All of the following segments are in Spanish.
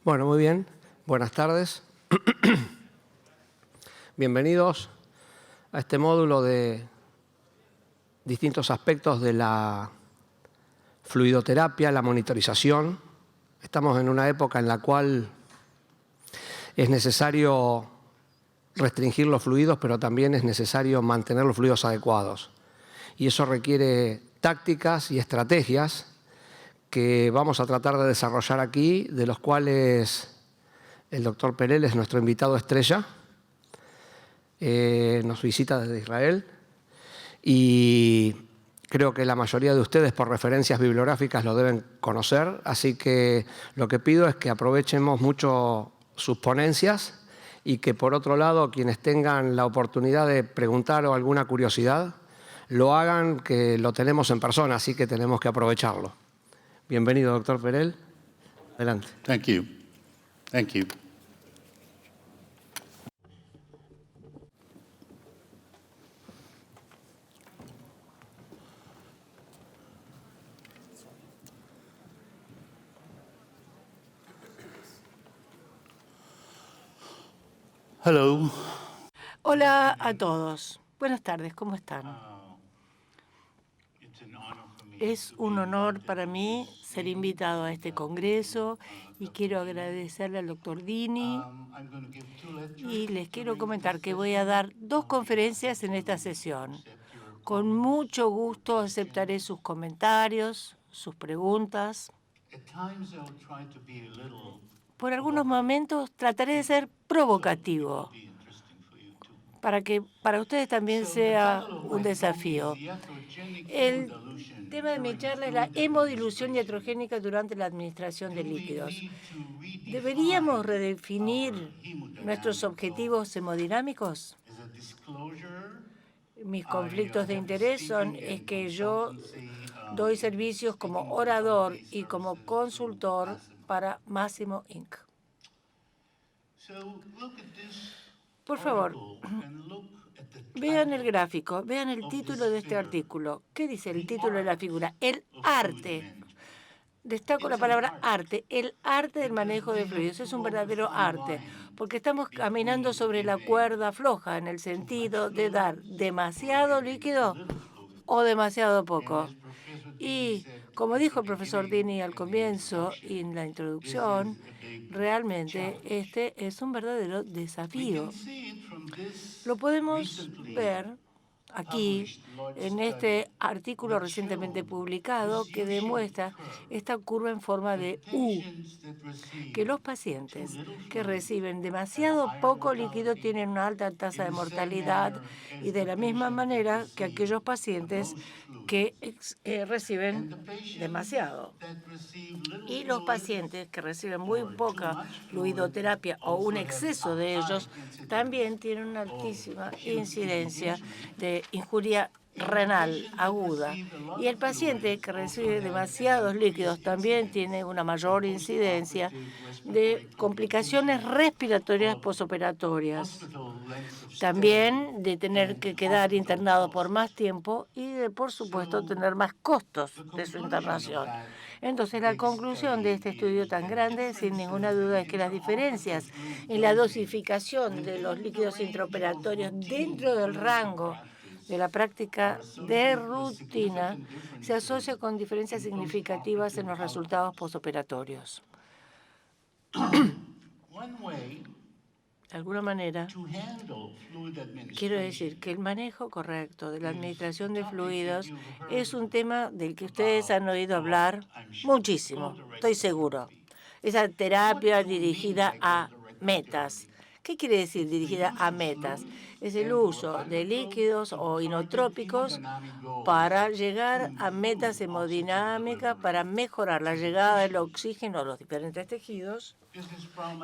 Bueno, muy bien. Buenas tardes. Bienvenidos a este módulo de distintos aspectos de la fluidoterapia, la monitorización. Estamos en una época en la cual es necesario restringir los fluidos, pero también es necesario mantener los fluidos adecuados. Y eso requiere tácticas y estrategias que vamos a tratar de desarrollar aquí, de los cuales el doctor Perel es nuestro invitado estrella. Nos visita desde Israel y creo que la mayoría de ustedes por referencias bibliográficas lo deben conocer, así que lo que pido es que aprovechemos mucho sus ponencias y que por otro lado quienes tengan la oportunidad de preguntar o alguna curiosidad lo hagan, que lo tenemos en persona, así que tenemos que aprovecharlo. Bienvenido, doctor Perel. Adelante. Thank you. Thank you. Hello. Hola a todos. Buenas tardes, ¿cómo están? Es un honor para mí ser invitado a este congreso y quiero agradecerle al doctor Dini y les quiero comentar que voy a dar 2 conferencias en esta sesión. Con mucho gusto aceptaré sus comentarios, sus preguntas. Por algunos momentos trataré de ser provocativo para que para ustedes también sea un desafío. El tema de mi charla es la hemodilución iatrogénica durante la administración de líquidos. ¿Deberíamos redefinir nuestros objetivos hemodinámicos? Mis conflictos de interés son que yo doy servicios como orador y como consultor para Massimo Inc. Por favor, vean el gráfico, vean el título de este artículo. ¿Qué dice el título de la figura? El arte. Destaco la palabra arte. El arte del manejo de fluidos es un verdadero arte, porque estamos caminando sobre la cuerda floja en el sentido de dar demasiado líquido o demasiado poco. Y como dijo el profesor Dini al comienzo y en la introducción, realmente este es un verdadero desafío. Lo podemos ver aquí en este artículo recientemente publicado que demuestra esta curva en forma de U, que los pacientes que reciben demasiado poco líquido tienen una alta tasa de mortalidad y de la misma manera que aquellos pacientes que reciben demasiado. Y los pacientes que reciben muy poca fluidoterapia o un exceso de ellos también tienen una altísima incidencia de injuria renal aguda. Y el paciente que recibe demasiados líquidos también tiene una mayor incidencia de complicaciones respiratorias posoperatorias. También de tener que quedar internado por más tiempo y de, por supuesto, tener más costos de su internación. Entonces, la conclusión de este estudio tan grande, sin ninguna duda, es que las diferencias en la dosificación de los líquidos intraoperatorios dentro del rango de la práctica de rutina se asocia con diferencias significativas en los resultados posoperatorios. De alguna manera, quiero decir que el manejo correcto de la administración de fluidos es un tema del que ustedes han oído hablar muchísimo, estoy seguro. Esa terapia dirigida a metas. ¿Qué quiere decir dirigida a metas? Es el uso de líquidos o inotrópicos para llegar a metas hemodinámicas, para mejorar la llegada del oxígeno a los diferentes tejidos.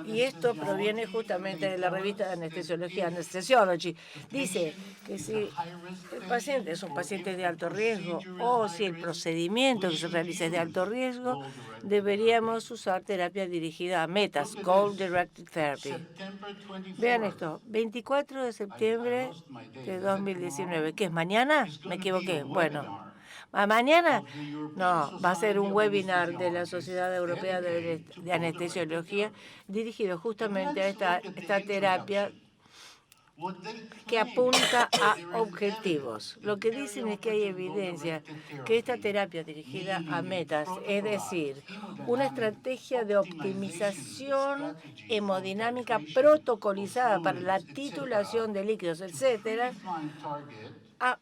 Y esto proviene justamente de la revista de Anestesiología, Anesthesiology. Dice que si el paciente es un paciente de alto riesgo o si el procedimiento que se realiza es de alto riesgo, deberíamos usar terapia dirigida a metas, Goal-Directed Therapy. Vean esto, 24 de septiembre de 2019. ¿Qué es mañana? Me equivoqué. Bueno, ¿Mañana? No, va a ser un webinar de la Sociedad Europea de Anestesiología dirigido justamente a esta terapia que apunta a objetivos. Lo que dicen es que hay evidencia que esta terapia dirigida a metas, es decir, una estrategia de optimización hemodinámica protocolizada para la titulación de líquidos, etcétera, a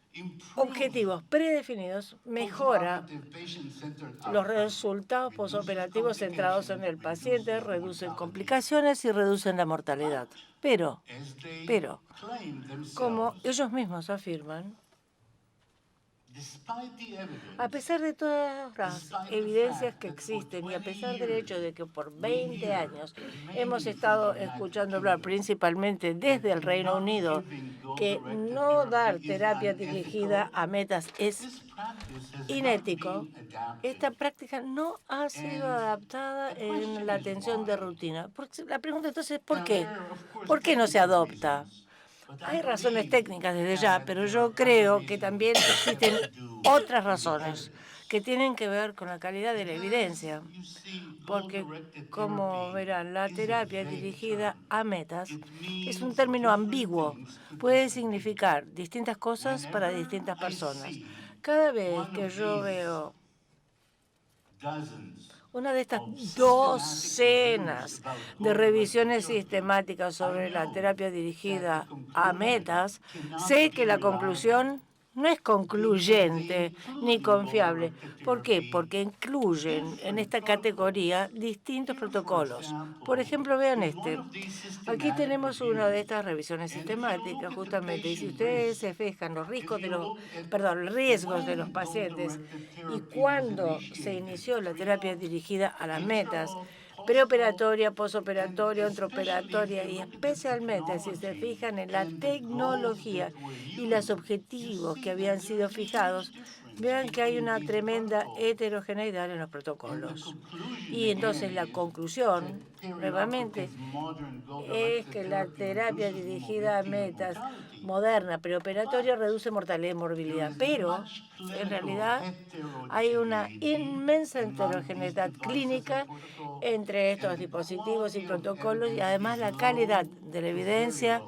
objetivos predefinidos, mejora los resultados posoperativos centrados en el paciente, reducen complicaciones y reducen la mortalidad. Pero, como ellos mismos afirman, a pesar de todas las evidencias que existen y a pesar del hecho de que por 20 años hemos estado escuchando hablar principalmente desde el Reino Unido que no dar terapia dirigida a metas es inético, esta práctica no ha sido adaptada en la atención de rutina. La pregunta entonces es ¿por qué? ¿Por qué no se adopta? Hay razones técnicas desde ya, pero yo creo que también existen otras razones que tienen que ver con la calidad de la evidencia. Porque, como verán, la terapia dirigida a metas es un término ambiguo. Puede significar distintas cosas para distintas personas. Cada vez que yo veo una de estas docenas de revisiones sistemáticas sobre la terapia dirigida a metas, sé que la conclusión no es concluyente ni confiable. ¿Por qué? Porque incluyen en esta categoría distintos protocolos. Por ejemplo, vean este. Aquí tenemos una de estas revisiones sistemáticas, justamente, y si ustedes se fijan los riesgos de los pacientes y cuándo se inició la terapia dirigida a las metas, preoperatoria, posoperatoria, intraoperatoria y especialmente si se fijan en la tecnología y los objetivos que habían sido fijados, vean que hay una tremenda heterogeneidad en los protocolos. Y entonces la conclusión, nuevamente, es que la terapia dirigida a metas moderna preoperatoria reduce mortalidad y morbilidad, pero en realidad hay una inmensa heterogeneidad clínica entre estos dispositivos y protocolos y además la calidad de la evidencia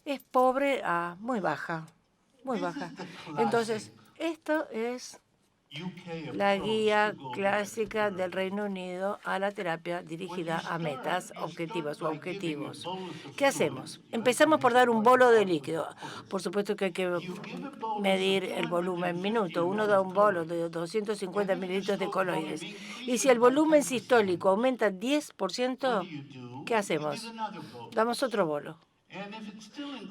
es pobre a muy baja, muy baja. Entonces, esto es la guía clásica del Reino Unido a la terapia dirigida a metas objetivas o objetivos. ¿Qué hacemos? Empezamos por dar un bolo de líquido. Por supuesto que hay que medir el volumen en minuto. Uno da un bolo de 250 mililitros de coloides. Y si el volumen sistólico aumenta 10%, ¿qué hacemos? Damos otro bolo.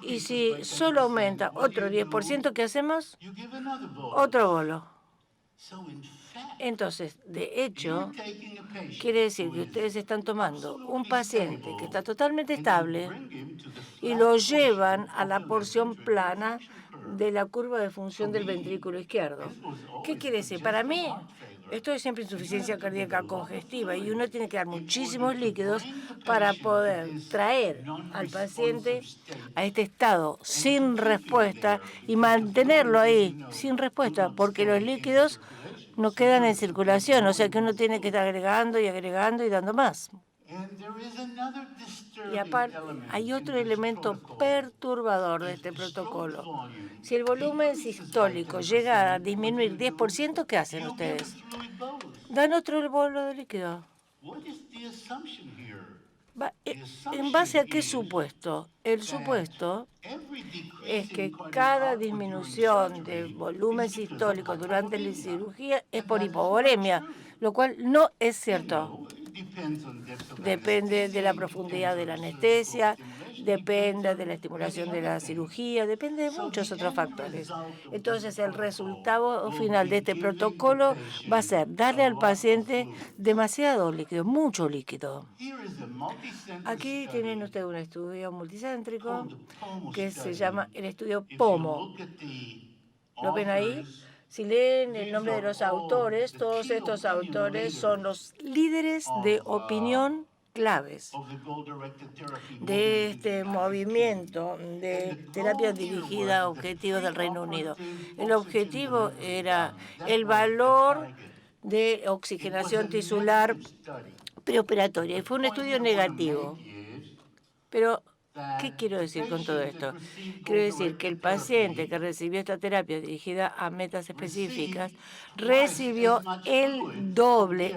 Y si solo aumenta otro 10%, ¿qué hacemos? Otro bolo. Entonces, de hecho, quiere decir que ustedes están tomando un paciente que está totalmente estable y lo llevan a la porción plana de la curva de función del ventrículo izquierdo. ¿Qué quiere decir? Para mí, esto es siempre insuficiencia cardíaca congestiva y uno tiene que dar muchísimos líquidos para poder traer al paciente a este estado sin respuesta y mantenerlo ahí sin respuesta, porque los líquidos no quedan en circulación, o sea que uno tiene que estar agregando y agregando y dando más. Y aparte, hay otro elemento perturbador de este protocolo. Si el volumen sistólico llega a disminuir 10%, ¿qué hacen ustedes? Dan otro bolo de líquido. ¿En base a qué supuesto? El supuesto es que cada disminución de volumen sistólico durante la cirugía es por hipovolemia, lo cual no es cierto. Depende de la profundidad de la anestesia, depende de la estimulación de la cirugía, depende de muchos otros factores. Entonces, el resultado final de este protocolo va a ser darle al paciente demasiado líquido, mucho líquido. Aquí tienen ustedes un estudio multicéntrico que se llama el estudio POMO. ¿Lo ven ahí? Si leen el nombre de los autores, todos estos autores son los líderes de opinión claves de este movimiento de terapia dirigida a objetivos del Reino Unido. El objetivo era el valor de oxigenación tisular preoperatoria y fue un estudio negativo. Pero, ¿qué quiero decir con todo esto? Quiero decir que el paciente que recibió esta terapia dirigida a metas específicas recibió el doble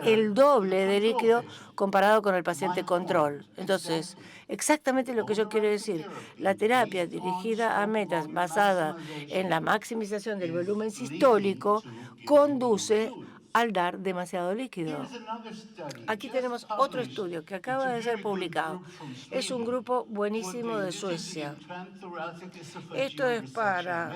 de líquido comparado con el paciente control. Entonces, exactamente lo que yo quiero decir, la terapia dirigida a metas basada en la maximización del volumen sistólico conduce al dar demasiado líquido. Aquí tenemos otro estudio que acaba de ser publicado. Es un grupo buenísimo de Suecia. Esto es para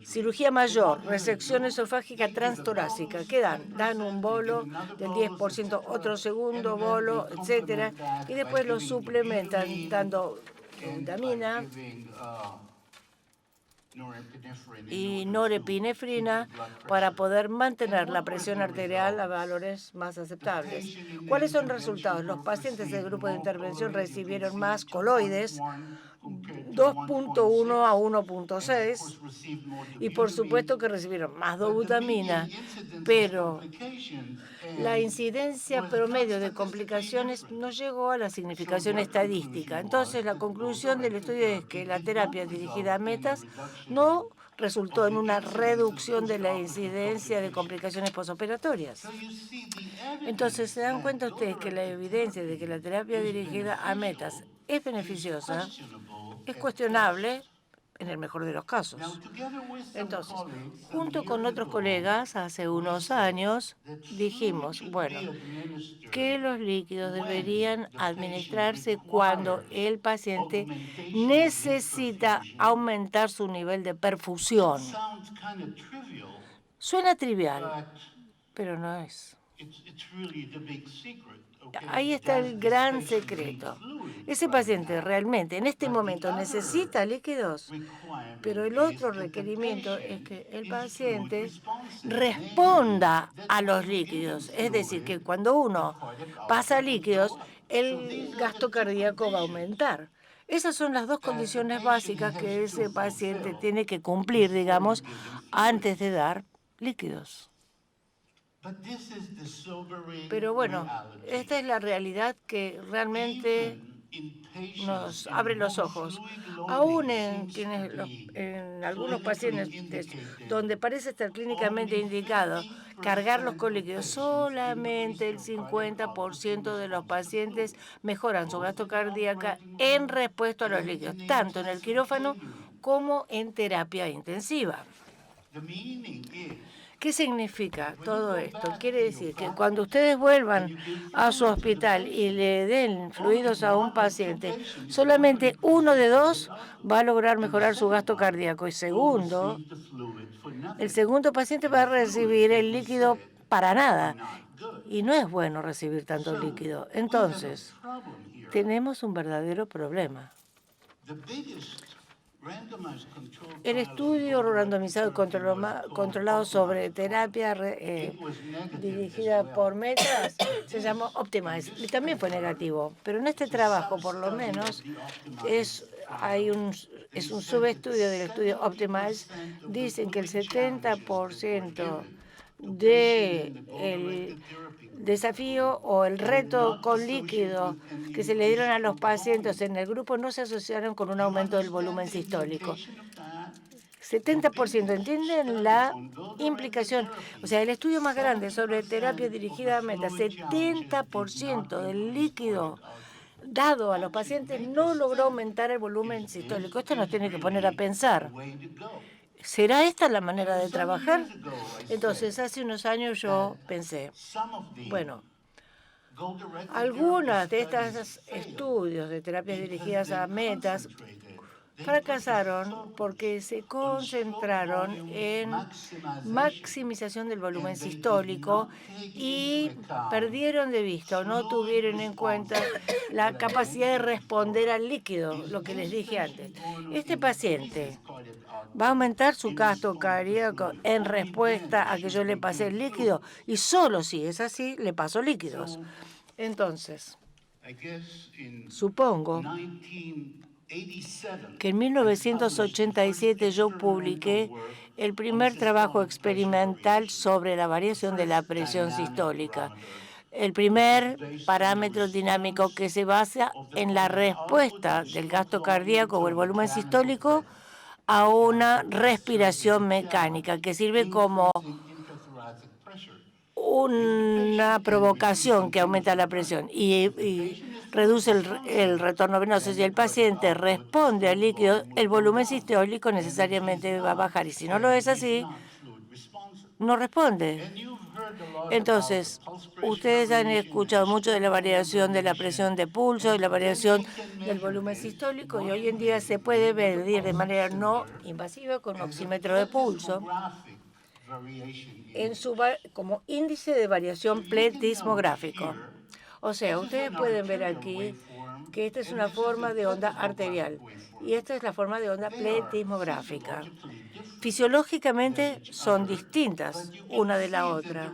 cirugía mayor, resección esofágica transtorácica. ¿Qué dan? Dan un bolo del 10%, otro segundo bolo, etcétera, y después lo suplementan dando vitamina y norepinefrina para poder mantener la presión arterial a valores más aceptables. ¿Cuáles son los resultados? Los pacientes del grupo de intervención recibieron más coloides, 2.1 a 1.6, y por supuesto que recibieron más dobutamina, pero la incidencia promedio de complicaciones no llegó a la significación estadística. Entonces, la conclusión del estudio es que la terapia dirigida a metas no resultó en una reducción de la incidencia de complicaciones posoperatorias. Entonces, ¿se dan cuenta ustedes que la evidencia de que la terapia dirigida a metas es beneficiosa? Es cuestionable en el mejor de los casos. Entonces, junto con otros colegas, hace unos años, dijimos, bueno, que los líquidos deberían administrarse cuando el paciente necesita aumentar su nivel de perfusión. Suena trivial, pero no es. Ahí está el gran secreto. Ese paciente realmente en este momento necesita líquidos, pero el otro requerimiento es que el paciente responda a los líquidos. Es decir, que cuando uno pasa líquidos, el gasto cardíaco va a aumentar. Esas son las dos condiciones básicas que ese paciente tiene que cumplir, digamos, antes de dar líquidos. Pero bueno, esta es la realidad que realmente nos abre los ojos. Aún en algunos pacientes donde parece estar clínicamente indicado cargarlos con líquidos, solamente el 50% de los pacientes mejoran su gasto cardíaco en respuesta a los líquidos, tanto en el quirófano como en terapia intensiva. ¿Qué significa todo esto? Quiere decir que cuando ustedes vuelvan a su hospital y le den fluidos a un paciente, solamente uno de dos va a lograr mejorar su gasto cardíaco. Y segundo, el segundo paciente va a recibir el líquido para nada. Y no es bueno recibir tanto líquido. Entonces, tenemos un verdadero problema. El estudio randomizado y controlado sobre terapia dirigida por metas se llamó Optimize y también fue negativo. Pero en este trabajo, por lo menos, es un subestudio del estudio Optimize. Dicen que el 70% del desafío o el reto con líquido que se le dieron a los pacientes en el grupo no se asociaron con un aumento del volumen sistólico. 70%, ¿entienden la implicación? O sea, el estudio más grande sobre terapia dirigida a metas, 70% del líquido dado a los pacientes no logró aumentar el volumen sistólico. Esto nos tiene que poner a pensar. ¿Será esta la manera de trabajar? Entonces, hace unos años yo pensé, bueno, algunas de estos estudios de terapias dirigidas a metas fracasaron porque se concentraron en maximización del volumen sistólico y perdieron de vista o no tuvieron en cuenta la capacidad de responder al líquido, lo que les dije antes. Este paciente va a aumentar su gasto cardíaco en respuesta a que yo le pasé el líquido y solo si es así le paso líquidos. Entonces, Supongo que en 1987 yo publiqué el primer trabajo experimental sobre la variación de la presión sistólica, el primer parámetro dinámico que se basa en la respuesta del gasto cardíaco o el volumen sistólico a una respiración mecánica que sirve como una provocación que aumenta la presión y reduce el retorno venoso. Si el paciente responde al líquido, el volumen sistólico necesariamente va a bajar, y si no lo es así, no responde. Entonces, ustedes han escuchado mucho de la variación de la presión de pulso y la variación del volumen sistólico, y hoy en día se puede medir de manera no invasiva con un oxímetro de pulso como índice de variación pletismográfico. O sea, ustedes pueden ver aquí que esta es una forma de onda arterial y esta es la forma de onda pletismográfica. Fisiológicamente son distintas una de la otra,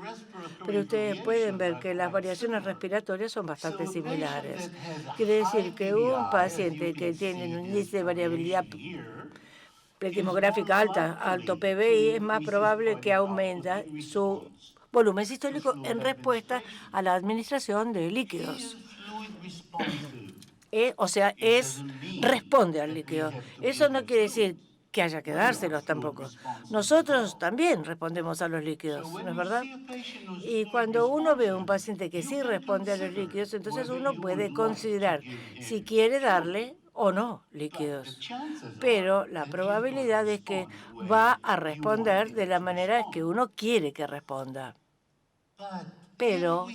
pero ustedes pueden ver que las variaciones respiratorias son bastante similares. Quiere decir que un paciente que tiene un índice de variabilidad pletismográfica alto PBI, es más probable que aumenta su volumen sistólico en respuesta a la administración de líquidos. O sea, responde al líquido. Eso no quiere decir que haya que dárselos tampoco. Nosotros también respondemos a los líquidos, ¿no es verdad? Y cuando uno ve a un paciente que sí responde a los líquidos, entonces uno puede considerar si quiere darle o no líquidos. Pero la probabilidad es que va a responder de la manera que uno quiere que responda. Pero,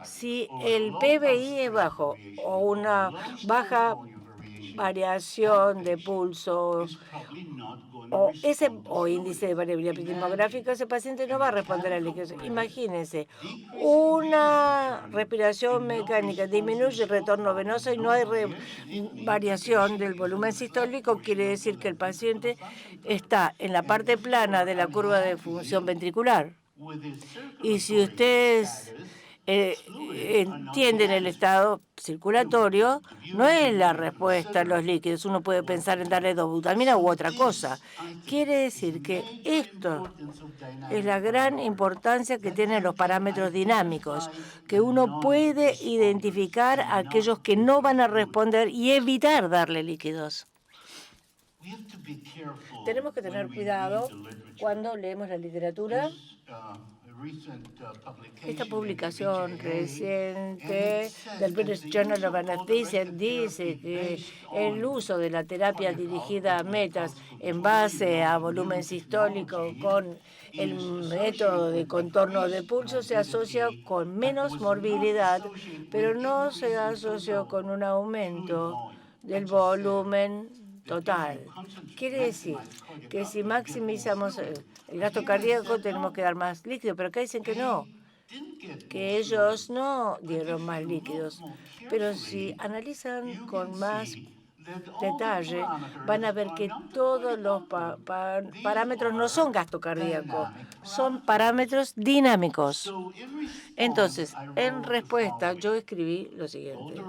si el PBI es bajo o una baja variación de pulso o índice de variabilidad pletismográfica, ese paciente no va a responder al líquido. Imagínense, una respiración mecánica disminuye el retorno venoso y no hay variación del volumen sistólico, quiere decir que el paciente está en la parte plana de la curva de función ventricular. Y si ustedes entienden el estado circulatorio, no es la respuesta a los líquidos. Uno puede pensar en darle dobutamina u otra cosa. Quiere decir que esto es la gran importancia que tienen los parámetros dinámicos, que uno puede identificar a aquellos que no van a responder y evitar darle líquidos. Tenemos que tener cuidado cuando leemos la literatura. Esta publicación reciente del British Journal of Anesthesia dice que el uso de la terapia dirigida a metas en base a volumen sistólico con el método de contorno de pulso se asocia con menos morbilidad, pero no se asocia con un aumento del volumen total. Quiere decir que si maximizamos el gasto cardíaco tenemos que dar más líquido, pero acá dicen que no, que ellos no dieron más líquidos. Pero si analizan con más detalle, van a ver que todos los parámetros no son gasto cardíaco, son parámetros dinámicos. Entonces, en respuesta, yo escribí lo siguiente.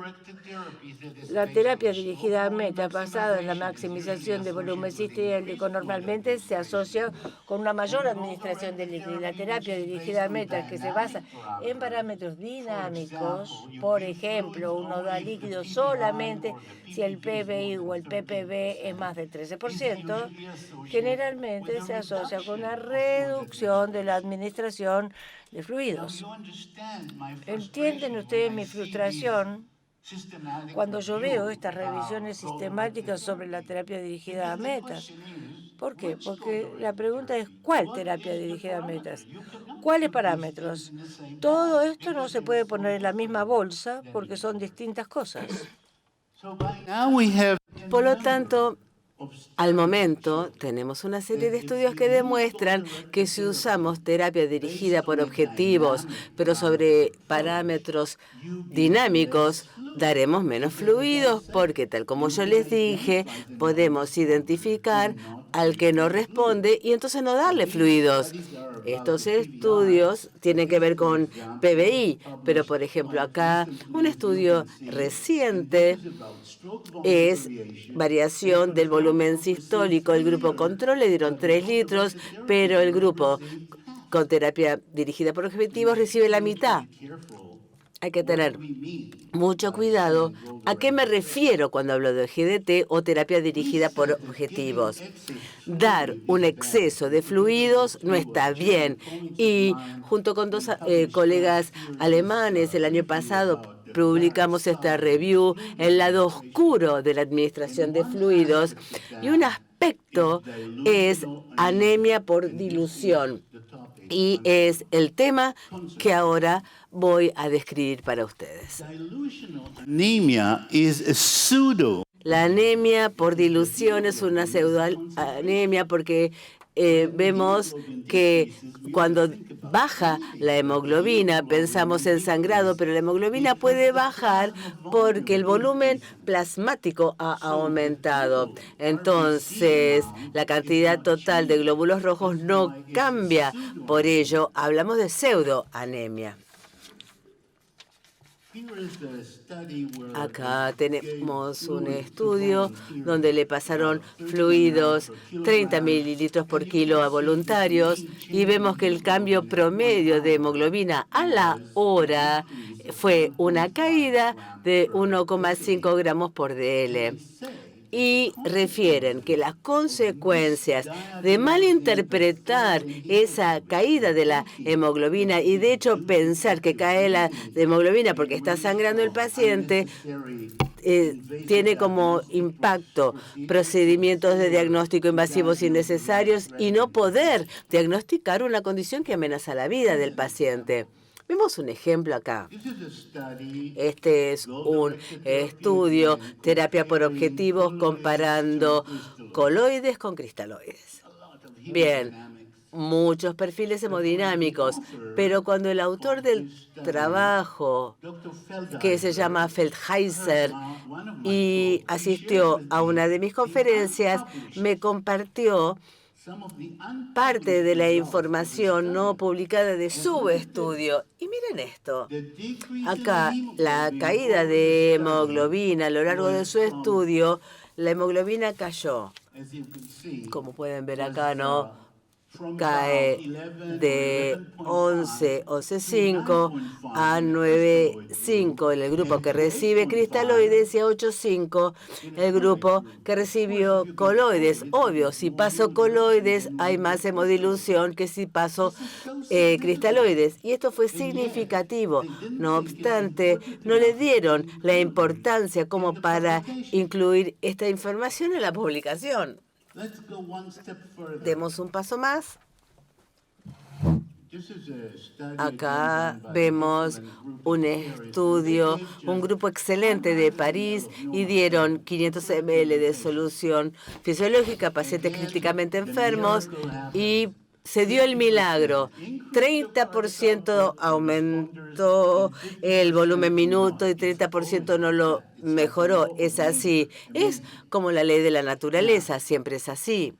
La terapia dirigida a metas basada en la maximización de volumen sistólico normalmente se asocia con una mayor administración del líquido. La terapia dirigida a metas que se basa en parámetros dinámicos, por ejemplo, uno da líquido solamente si el PBI o el PPB es más del 13%, generalmente se asocia con una reducción de la administración de fluidos. ¿Entienden ustedes mi frustración cuando yo veo estas revisiones sistemáticas sobre la terapia dirigida a metas? ¿Por qué? Porque la pregunta es, ¿cuál terapia dirigida a metas? ¿Cuáles parámetros? Todo esto no se puede poner en la misma bolsa porque son distintas cosas. Por lo tanto, al momento tenemos una serie de estudios que demuestran que si usamos terapia dirigida por objetivos, pero sobre parámetros dinámicos, daremos menos fluidos porque, tal como yo les dije, podemos identificar al que no responde y entonces no darle fluidos. Estos estudios tienen que ver con PBI, pero por ejemplo acá un estudio reciente es variación del volumen sistólico. El grupo control le dieron 3 litros, pero el grupo con terapia dirigida por objetivos recibe la mitad. Hay que tener mucho cuidado. ¿A qué me refiero cuando hablo de GDT o terapia dirigida por objetivos? Dar un exceso de fluidos no está bien. Y junto con 2 colegas alemanes el año pasado publicamos esta review, El lado oscuro de la administración de fluidos. Y un aspecto es anemia por dilución. Y es el tema que ahora voy a describir para ustedes. Anemia is a pseudo. La anemia por dilución es una pseudoanemia porque vemos que cuando baja la hemoglobina, pensamos en sangrado, pero la hemoglobina puede bajar porque el volumen plasmático ha aumentado. Entonces, la cantidad total de glóbulos rojos no cambia. Por ello, hablamos de pseudoanemia. Acá tenemos un estudio donde le pasaron fluidos 30 mililitros por kilo a voluntarios y vemos que el cambio promedio de hemoglobina a la hora fue una caída de 1,5 gramos por dl. Y refieren que las consecuencias de malinterpretar esa caída de la hemoglobina y de hecho pensar que cae la hemoglobina porque está sangrando el paciente tiene como impacto procedimientos de diagnóstico invasivos innecesarios y no poder diagnosticar una condición que amenaza la vida del paciente. Vemos un ejemplo acá. Este es un estudio, terapia por objetivos, comparando coloides con cristaloides. Bien, muchos perfiles hemodinámicos, pero cuando el autor del trabajo, que se llama Feldheiser, y asistió a una de mis conferencias, me compartió parte de la información no publicada de su estudio. Y miren esto. Acá, la caída de hemoglobina a lo largo de su estudio, la hemoglobina cayó. Como pueden ver acá, ¿no? Cae de 11,5 a 9,5 en el grupo que recibe cristaloides y a 8,5 el grupo que recibió coloides. Obvio, si paso coloides hay más hemodilución que si paso cristaloides. Y esto fue significativo. No obstante, no le dieron la importancia como para incluir esta información en la publicación. Demos un paso más. Acá vemos un estudio, un grupo excelente de París y dieron 500 ml de solución fisiológica a pacientes críticamente enfermos y se dio el milagro. 30% aumentó el volumen minuto y 30% no lo mejoró. Es así. Es como la ley de la naturaleza, siempre es así.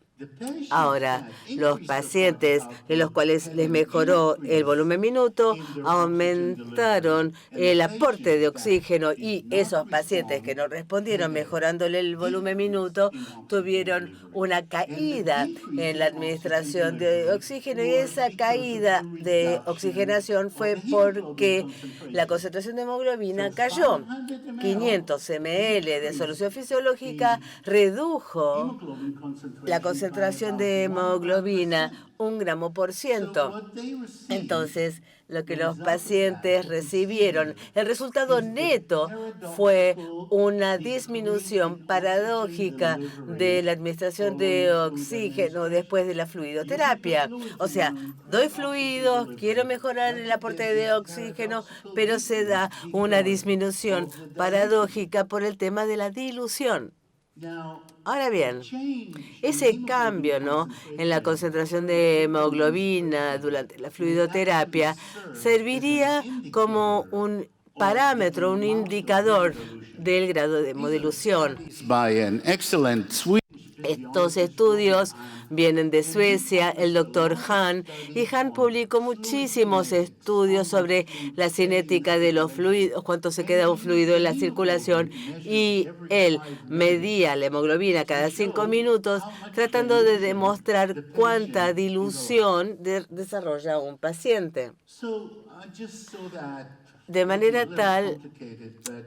Ahora, los pacientes de los cuales les mejoró el volumen minuto aumentaron el aporte de oxígeno y esos pacientes que no respondieron mejorándole el volumen minuto tuvieron una caída en la administración de oxígeno y esa caída de oxigenación fue porque la concentración de hemoglobina cayó. 500 ml de solución fisiológica redujo la concentración de hemoglobina 1 gramo por ciento. Entonces, lo que los pacientes recibieron, el resultado neto fue una disminución paradójica de la administración de oxígeno después de la fluidoterapia. O sea, doy fluidos, quiero mejorar el aporte de oxígeno, pero se da una disminución paradójica por el tema de la dilución. Ahora bien, ese cambio, ¿no?, en la concentración de hemoglobina durante la fluidoterapia serviría como un parámetro, un indicador del grado de hemodilución. Estos estudios vienen de Suecia, el doctor Hahn, y Hahn publicó muchísimos estudios sobre la cinética de los fluidos, cuánto se queda un fluido en la circulación, y él medía la hemoglobina cada 5 minutos, tratando de demostrar cuánta dilución desarrolla un paciente. De manera tal,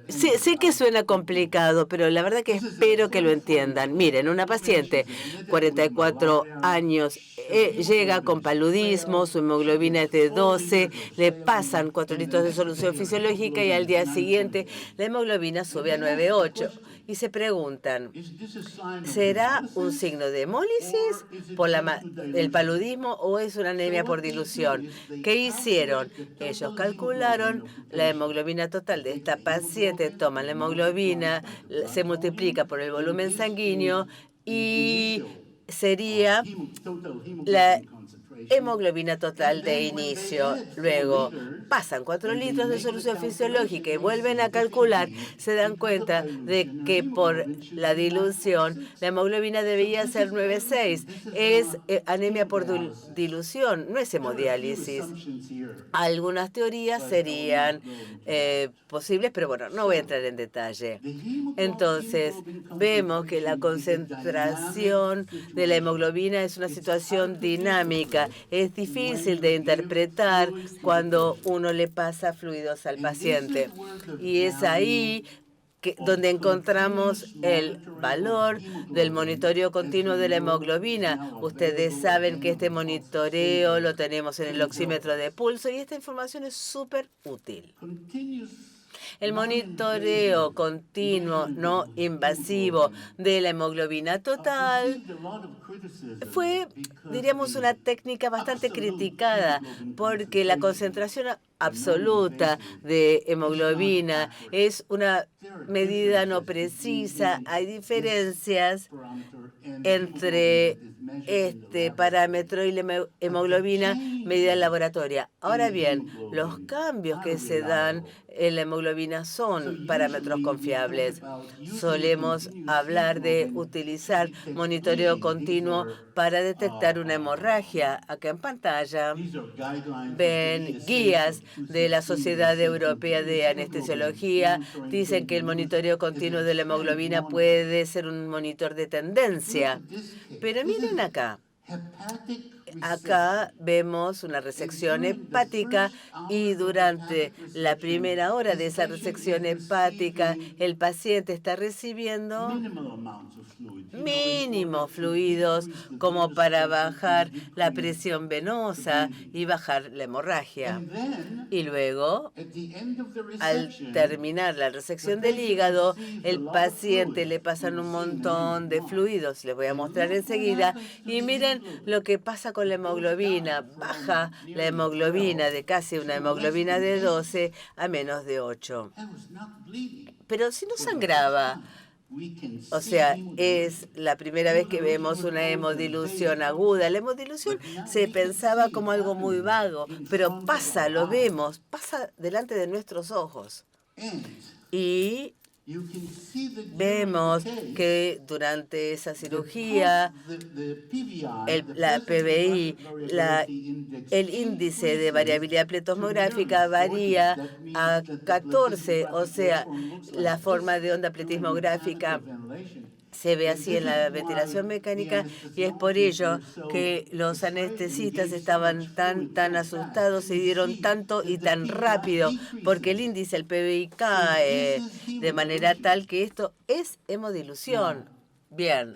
sé que suena complicado, pero la verdad que espero que lo entiendan. Miren, una paciente, 44 años, llega con paludismo, su hemoglobina es de 12, le pasan 4 litros de solución fisiológica y al día siguiente la hemoglobina sube a 9,8. Y se preguntan, ¿será un signo de hemólisis por el paludismo o es una anemia por dilución? ¿Qué hicieron? Ellos calcularon la hemoglobina total de esta paciente, toman la hemoglobina, se multiplica por el volumen sanguíneo y sería la hemoglobina total de inicio. Luego pasan 4 litros de solución fisiológica y vuelven a calcular, se dan cuenta de que por la dilución la hemoglobina debería ser 9,6. Es anemia por dilución, no es hemodiálisis. Algunas teorías serían posibles, pero bueno, no voy a entrar en detalle. Entonces, vemos que la concentración de la hemoglobina es una situación dinámica. Es difícil de interpretar cuando uno le pasa fluidos al paciente. Y es ahí donde encontramos el valor del monitoreo continuo de la hemoglobina. Ustedes saben que este monitoreo lo tenemos en el oxímetro de pulso y esta información es súper útil. El monitoreo continuo no invasivo de la hemoglobina total fue, diríamos, una técnica bastante criticada porque la concentración absoluta de hemoglobina es una medida no precisa. Hay diferencias entre este parámetro y la hemoglobina medida en laboratorio. Ahora bien, los cambios que se dan en la hemoglobina son parámetros confiables. Solemos hablar de utilizar monitoreo continuo para detectar una hemorragia. Acá en pantalla ven guías de la Sociedad Europea de Anestesiología. Dicen que el monitoreo continuo de la hemoglobina puede ser un monitor de tendencia. Pero miren acá. Acá vemos una resección hepática y durante la primera hora de esa resección hepática el paciente está recibiendo mínimos fluidos como para bajar la presión venosa y bajar la hemorragia. Y luego, al terminar la resección del hígado, el paciente le pasan un montón de fluidos. Les voy a mostrar enseguida. Y miren lo que pasa con la hemoglobina. Baja la hemoglobina de casi una hemoglobina de 12 a menos de 8. Pero si no sangraba, o sea, es la primera vez que vemos una hemodilución aguda. La hemodilución se pensaba como algo muy vago, pero pasa, lo vemos, pasa delante de nuestros ojos. Y vemos que durante esa cirugía, la PVI, el índice de variabilidad pletismográfica varía a 14, o sea, la forma de onda pletismográfica se ve así en la ventilación mecánica y es por ello que los anestesistas estaban tan asustados y dieron tanto y tan rápido porque el índice, el PVI, cae de manera tal que esto es hemodilución. Bien,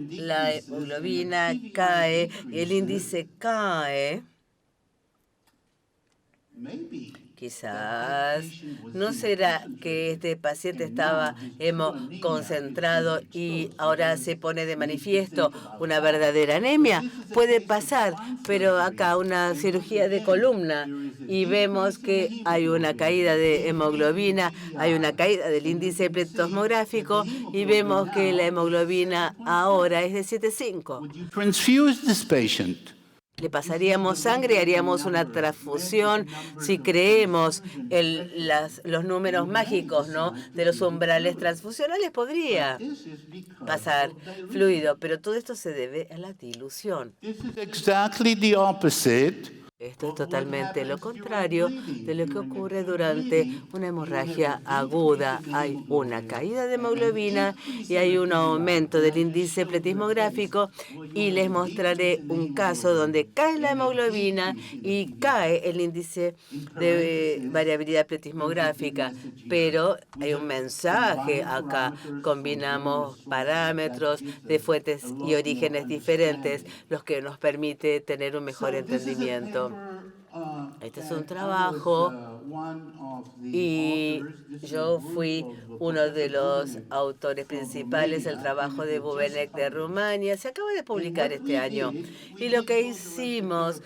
la hemoglobina cae y el índice cae. Quizás no será que este paciente estaba hemoconcentrado y ahora se pone de manifiesto una verdadera anemia. Puede pasar, pero acá una cirugía de columna y vemos que hay una caída de hemoglobina, hay una caída del índice pletismográfico y vemos que la hemoglobina ahora es de 7,5. Transfuse this patient. le pasaríamos sangre y haríamos una transfusión si creemos los números mágicos, ¿no?, de los umbrales transfusionales, podría pasar fluido, pero todo esto se debe a la dilución. This is exactly the opposite. Esto es totalmente lo contrario de lo que ocurre durante una hemorragia aguda. Hay una caída de hemoglobina y hay un aumento del índice pletismográfico, y les mostraré un caso donde cae la hemoglobina y cae el índice de variabilidad pletismográfica. Pero hay un mensaje acá. Combinamos parámetros de fuentes y orígenes diferentes, los que nos permite tener un mejor entendimiento. Este es un trabajo y yo fui uno de los autores principales del trabajo de Bubenec de Rumania. Se acaba de publicar este año. Y lo que hicimos,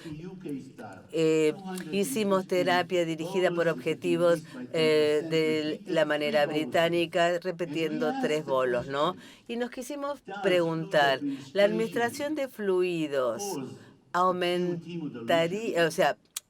hicimos terapia dirigida por objetivos de la manera británica, repitiendo 3 bolos, ¿no? Y nos quisimos preguntar, ¿la administración de fluidos aumentaría,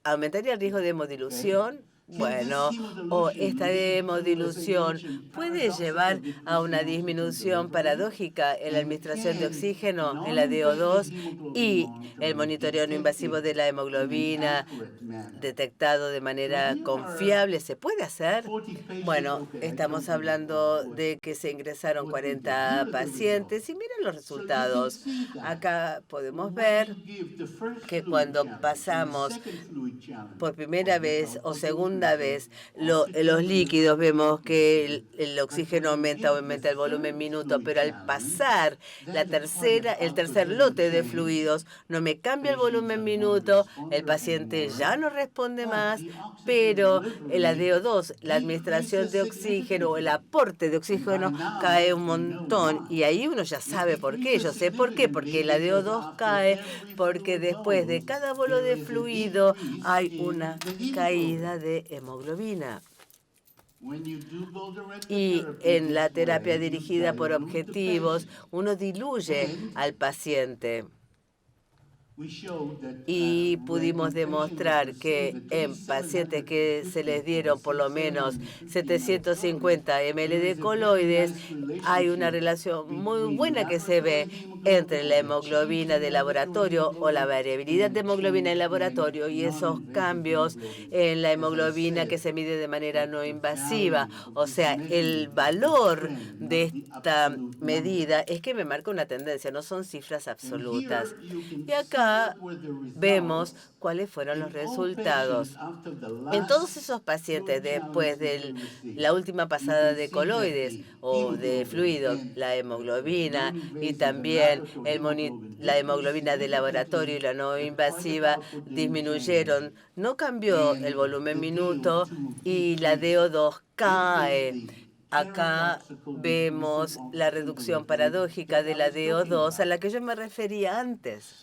aumentaría el riesgo de hemodilución? Bueno, o esta hemodilución puede llevar a una disminución paradójica en la administración de oxígeno en la DO2 y el monitoreo no invasivo de la hemoglobina detectado de manera confiable. ¿Se puede hacer? Bueno, estamos hablando de que se ingresaron 40 pacientes y miren los resultados. Acá podemos ver que cuando pasamos por primera vez o segunda vez los líquidos, vemos que el oxígeno aumenta el volumen minuto, pero al pasar el tercer lote de fluidos, no me cambia el volumen minuto, el paciente ya no responde más, pero la DO2, la administración de oxígeno o el aporte de oxígeno cae un montón, y ahí uno ya sabe por qué. Yo sé por qué, porque la DO2 cae porque después de cada bolo de fluido hay una caída de hemoglobina. Y en la terapia dirigida por objetivos, uno diluye al paciente. Y pudimos demostrar que en pacientes que se les dieron por lo menos 750 ml de coloides, hay una relación muy buena que se ve entre la hemoglobina de laboratorio o la variabilidad de hemoglobina en laboratorio y esos cambios en la hemoglobina que se mide de manera no invasiva. O sea, el valor de esta medida es que me marca una tendencia, no son cifras absolutas. Y acá vemos cuáles fueron los resultados. En todos esos pacientes, después de la última pasada de coloides o de fluido, la hemoglobina y también la hemoglobina de laboratorio y la no invasiva disminuyeron. No cambió el volumen minuto y la DO2 cae. Acá vemos la reducción paradójica de la DO2 a la que yo me refería antes.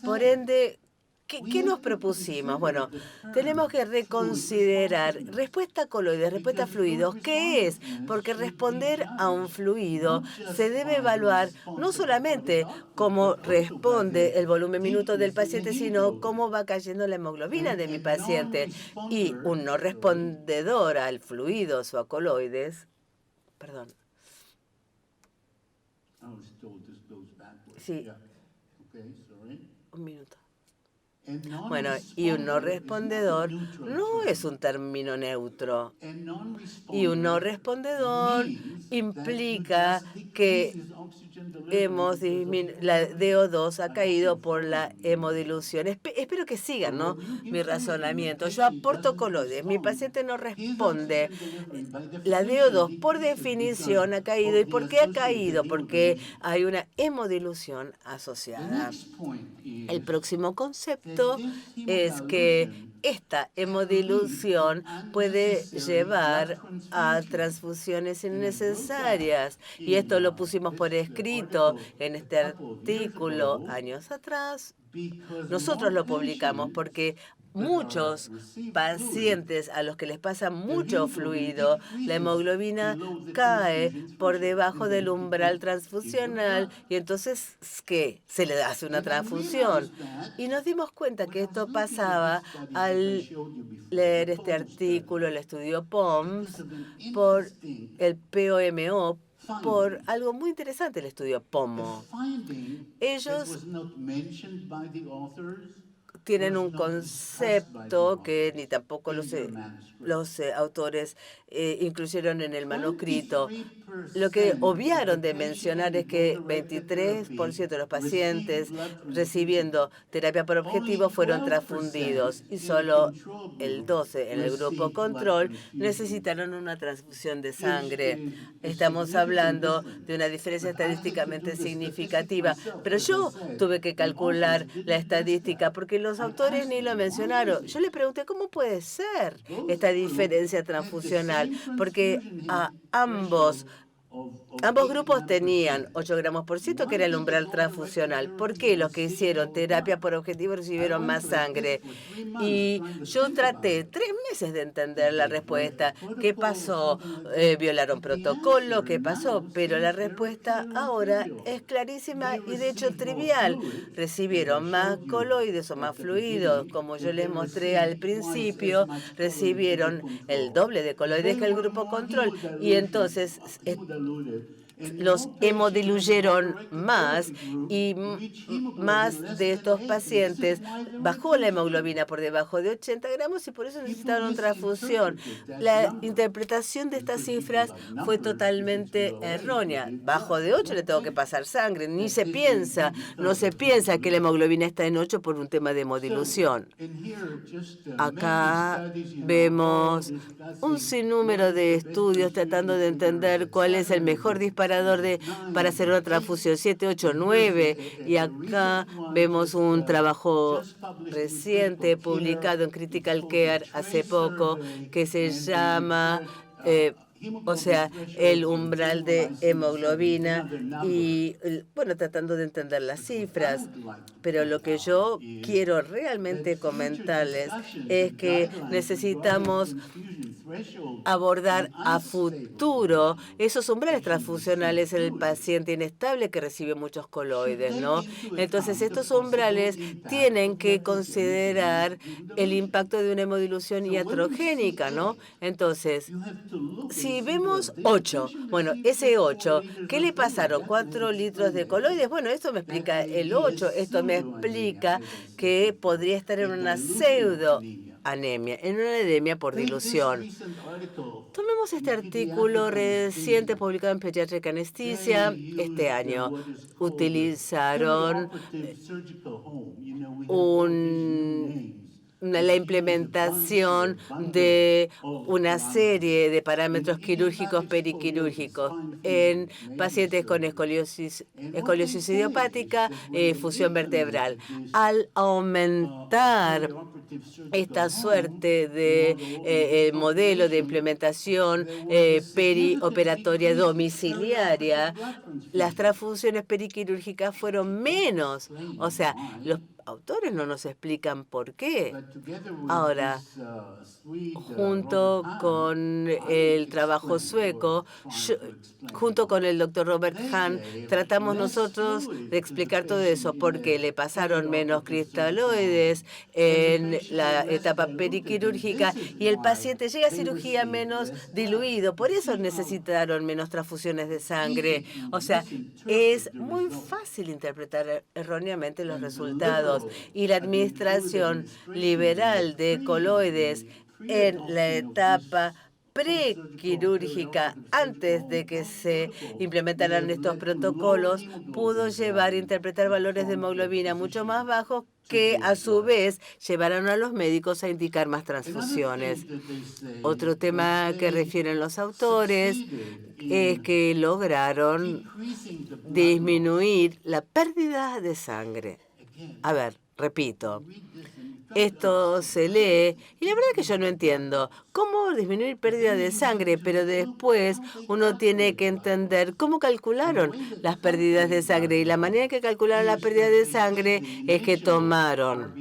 Por ende, ¿qué nos propusimos? Bueno, tenemos que reconsiderar respuesta a coloides, respuesta a fluidos. ¿Qué es? Porque responder a un fluido se debe evaluar no solamente cómo responde el volumen minuto del paciente, sino cómo va cayendo la hemoglobina de mi paciente. Y un no respondedor al fluidos o a coloides, perdón. Sí. Un minuto. Bueno, y un no respondedor no es un término neutro. Y un no respondedor implica que la DO2 ha caído por la hemodilución. Espero que sigan, ¿no?, mi razonamiento. Yo aporto coloides, mi paciente no responde. La DO2, por definición, ha caído. ¿Y por qué ha caído? Porque hay una hemodilución asociada. El próximo concepto es que esta hemodilución puede llevar a transfusiones innecesarias. Y esto lo pusimos por escrito en este artículo años atrás. Nosotros lo publicamos porque muchos pacientes a los que les pasa mucho fluido, la hemoglobina cae por debajo del umbral transfusional y entonces, ¿qué? Se le hace una transfusión. Y nos dimos cuenta que esto pasaba al leer este artículo, el estudio POMS, por el POMO, por algo muy interesante, el estudio POMO. Ellos tienen un concepto que ni tampoco los autores incluyeron en el manuscrito. Lo que obviaron de mencionar es que 23% de los pacientes recibiendo terapia por objetivo fueron transfundidos y solo el 12% en el grupo control necesitaron una transfusión de sangre. Estamos hablando de una diferencia estadísticamente significativa, pero yo tuve que calcular la estadística porque los autores ni lo mencionaron. Yo le pregunté, ¿cómo puede ser esta diferencia transfusional? Porque a ambos grupos tenían 8 gramos por ciento, que era el umbral transfusional. ¿Por qué los que hicieron terapia por objetivo recibieron más sangre? Y yo traté 3 meses de entender la respuesta. ¿Qué pasó? ¿Violaron protocolo? ¿Qué pasó? Pero la respuesta ahora es clarísima y de hecho trivial. Recibieron más coloides o más fluidos. Como yo les mostré al principio, recibieron el doble de coloides que el grupo control. Y entonces los hemodiluyeron más y más de estos pacientes bajó la hemoglobina por debajo de 80 gramos y por eso necesitaron transfusión. La interpretación de estas cifras fue totalmente errónea. Bajo de 8 le tengo que pasar sangre. No se piensa que la hemoglobina está en 8 por un tema de hemodilución. Acá vemos un sinnúmero de estudios tratando de entender cuál es el mejor disparador para hacer una transfusión, 7, 8, 9. Y acá vemos un trabajo reciente publicado en Critical Care hace poco que se llama el umbral de hemoglobina y, bueno, tratando de entender las cifras. Pero lo que yo quiero realmente comentarles es que necesitamos abordar a futuro esos umbrales transfusionales en el paciente inestable que recibe muchos coloides, ¿no? Entonces, estos umbrales tienen que considerar el impacto de una hemodilución iatrogénica, ¿no? Entonces, si vemos 8, bueno, ese 8, ¿qué le pasaron? 4 litros de coloides. Bueno, esto me explica el 8. Esto me explica que podría estar en una pseudoanemia, en una anemia por dilución. Tomemos este artículo reciente publicado en Pediatric Anesthesia este año. Utilizaron la implementación de una serie de parámetros quirúrgicos periquirúrgicos en pacientes con escoliosis idiopática, fusión vertebral. Al aumentar esta suerte de modelo de implementación perioperatoria domiciliaria, las transfusiones periquirúrgicas fueron menos. O sea, los autores no nos explican por qué. Ahora, junto con el trabajo sueco, junto con el doctor Robert Hahn, tratamos nosotros de explicar todo eso, porque le pasaron menos cristaloides en la etapa periquirúrgica y el paciente llega a cirugía menos diluido. Por eso necesitaron menos transfusiones de sangre. O sea, es muy fácil interpretar erróneamente los resultados. Y la administración liberal de coloides en la etapa prequirúrgica, antes de que se implementaran estos protocolos, pudo llevar a interpretar valores de hemoglobina mucho más bajos que a su vez llevaron a los médicos a indicar más transfusiones. Otro tema que refieren los autores es que lograron disminuir la pérdida de sangre. A ver, repito, esto se lee y la verdad que yo no entiendo cómo disminuir pérdida de sangre, pero después uno tiene que entender cómo calcularon las pérdidas de sangre y la manera que calcularon la pérdida de sangre es que tomaron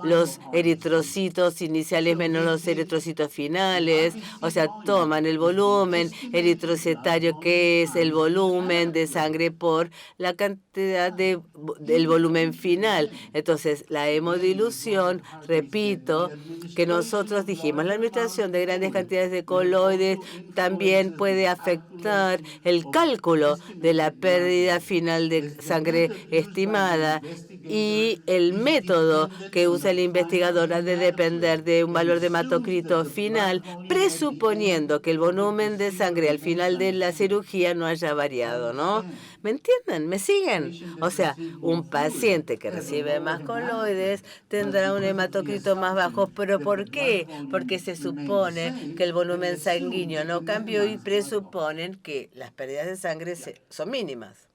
los eritrocitos iniciales menos los eritrocitos finales, o sea, toman el volumen eritrocitario, que es el volumen de sangre por la cantidad del volumen final. Entonces, la hemodilución, repito, que nosotros dijimos, la administración de grandes cantidades de coloides también puede afectar el cálculo de la pérdida final de sangre estimada y el método que usa el investigador ha de depender de un valor de hematocrito final, presuponiendo que el volumen de sangre al final de la cirugía no haya variado, ¿no? ¿Me entienden? ¿Me siguen? O sea, un paciente que recibe más coloides tendrá un hematocrito más bajo. ¿Pero por qué? Porque se supone que el volumen sanguíneo no cambió y presuponen que las pérdidas de sangre son mínimas.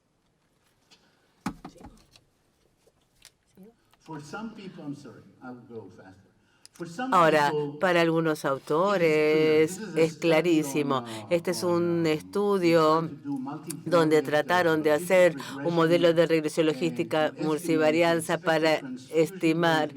Ahora, para algunos autores es clarísimo. Este es un estudio donde trataron de hacer un modelo de regresión logística multivarianza para estimar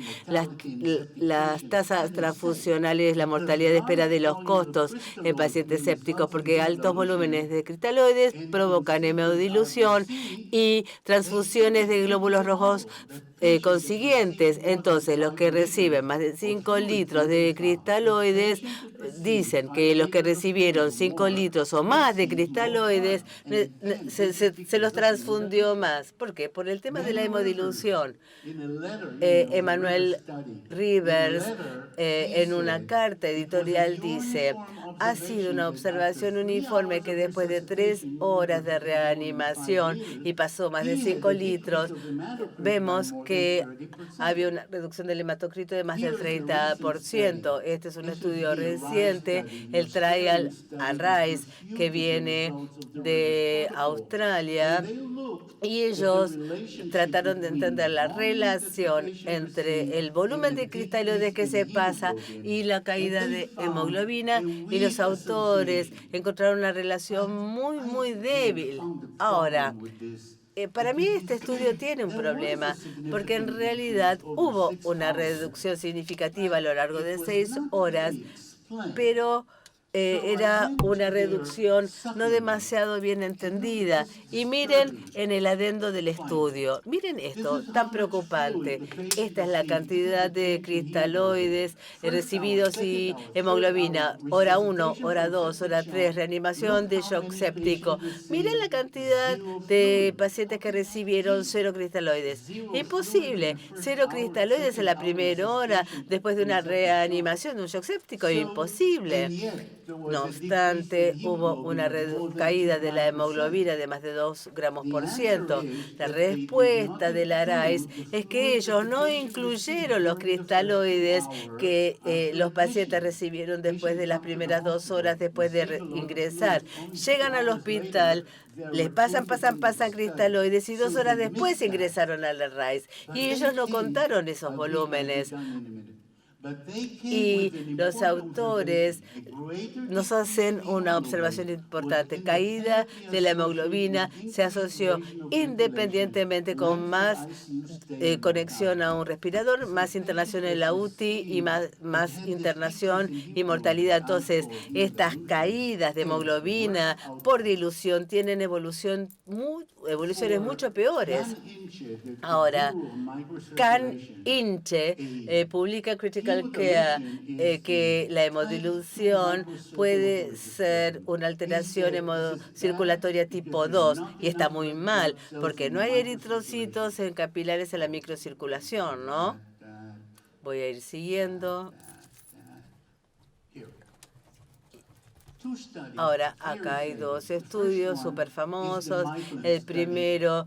las tasas transfusionales, la mortalidad de espera de los costos en pacientes sépticos, porque altos volúmenes de cristaloides provocan hemodilución y transfusiones de glóbulos rojos consiguientes. Entonces, los que reciben más de 5 litros de cristaloides dicen que los que recibieron 5 litros o más de cristaloides se los transfundió más. ¿Por qué? Por el tema de la hemodilución. Emmanuel Rivers, en una carta editorial, dice: ha sido una observación uniforme que después de 3 horas de reanimación y pasó más de 5 litros, vemos que había una reducción del hematocrito de más del 30%. Este es un estudio reciente, el Trial and Rise, que viene de Australia, y ellos trataron de entender la relación entre el volumen de cristaloides que se pasa y la caída de hemoglobina, y los autores encontraron una relación muy débil. Ahora, para mí este estudio tiene un problema, porque en realidad hubo una reducción significativa a lo largo de 6 horas, pero era una reducción no demasiado bien entendida. Y miren en el adendo del estudio, miren esto tan preocupante. Esta es la cantidad de cristaloides recibidos y hemoglobina, hora 1, hora 2, hora 3, reanimación de shock séptico. Miren la cantidad de pacientes que recibieron 0 cristaloides. Imposible. 0 cristaloides en la primera hora después de una reanimación de un shock séptico. Imposible. No obstante, hubo una caída de la hemoglobina de más de 2 gramos por ciento. La respuesta de la RAIS es que ellos no incluyeron los cristaloides que los pacientes recibieron después de las primeras 2 horas después de ingresar. Llegan al hospital, les pasan cristaloides y 2 horas después ingresaron a la RAIS. Y ellos no contaron esos volúmenes. Y los autores nos hacen una observación importante. Caída de la hemoglobina se asoció independientemente con más conexión a un respirador, más internación en la UTI y más internación y mortalidad. Entonces, estas caídas de hemoglobina por dilución tienen evoluciones mucho peores. Ahora, Can Inche publica Critical Care que la hemodilución puede ser una alteración hemocirculatoria tipo 2 y está muy mal porque no hay eritrocitos en capilares en la microcirculación, ¿no? Voy a ir siguiendo. Ahora, acá hay dos estudios súper famosos. El primero,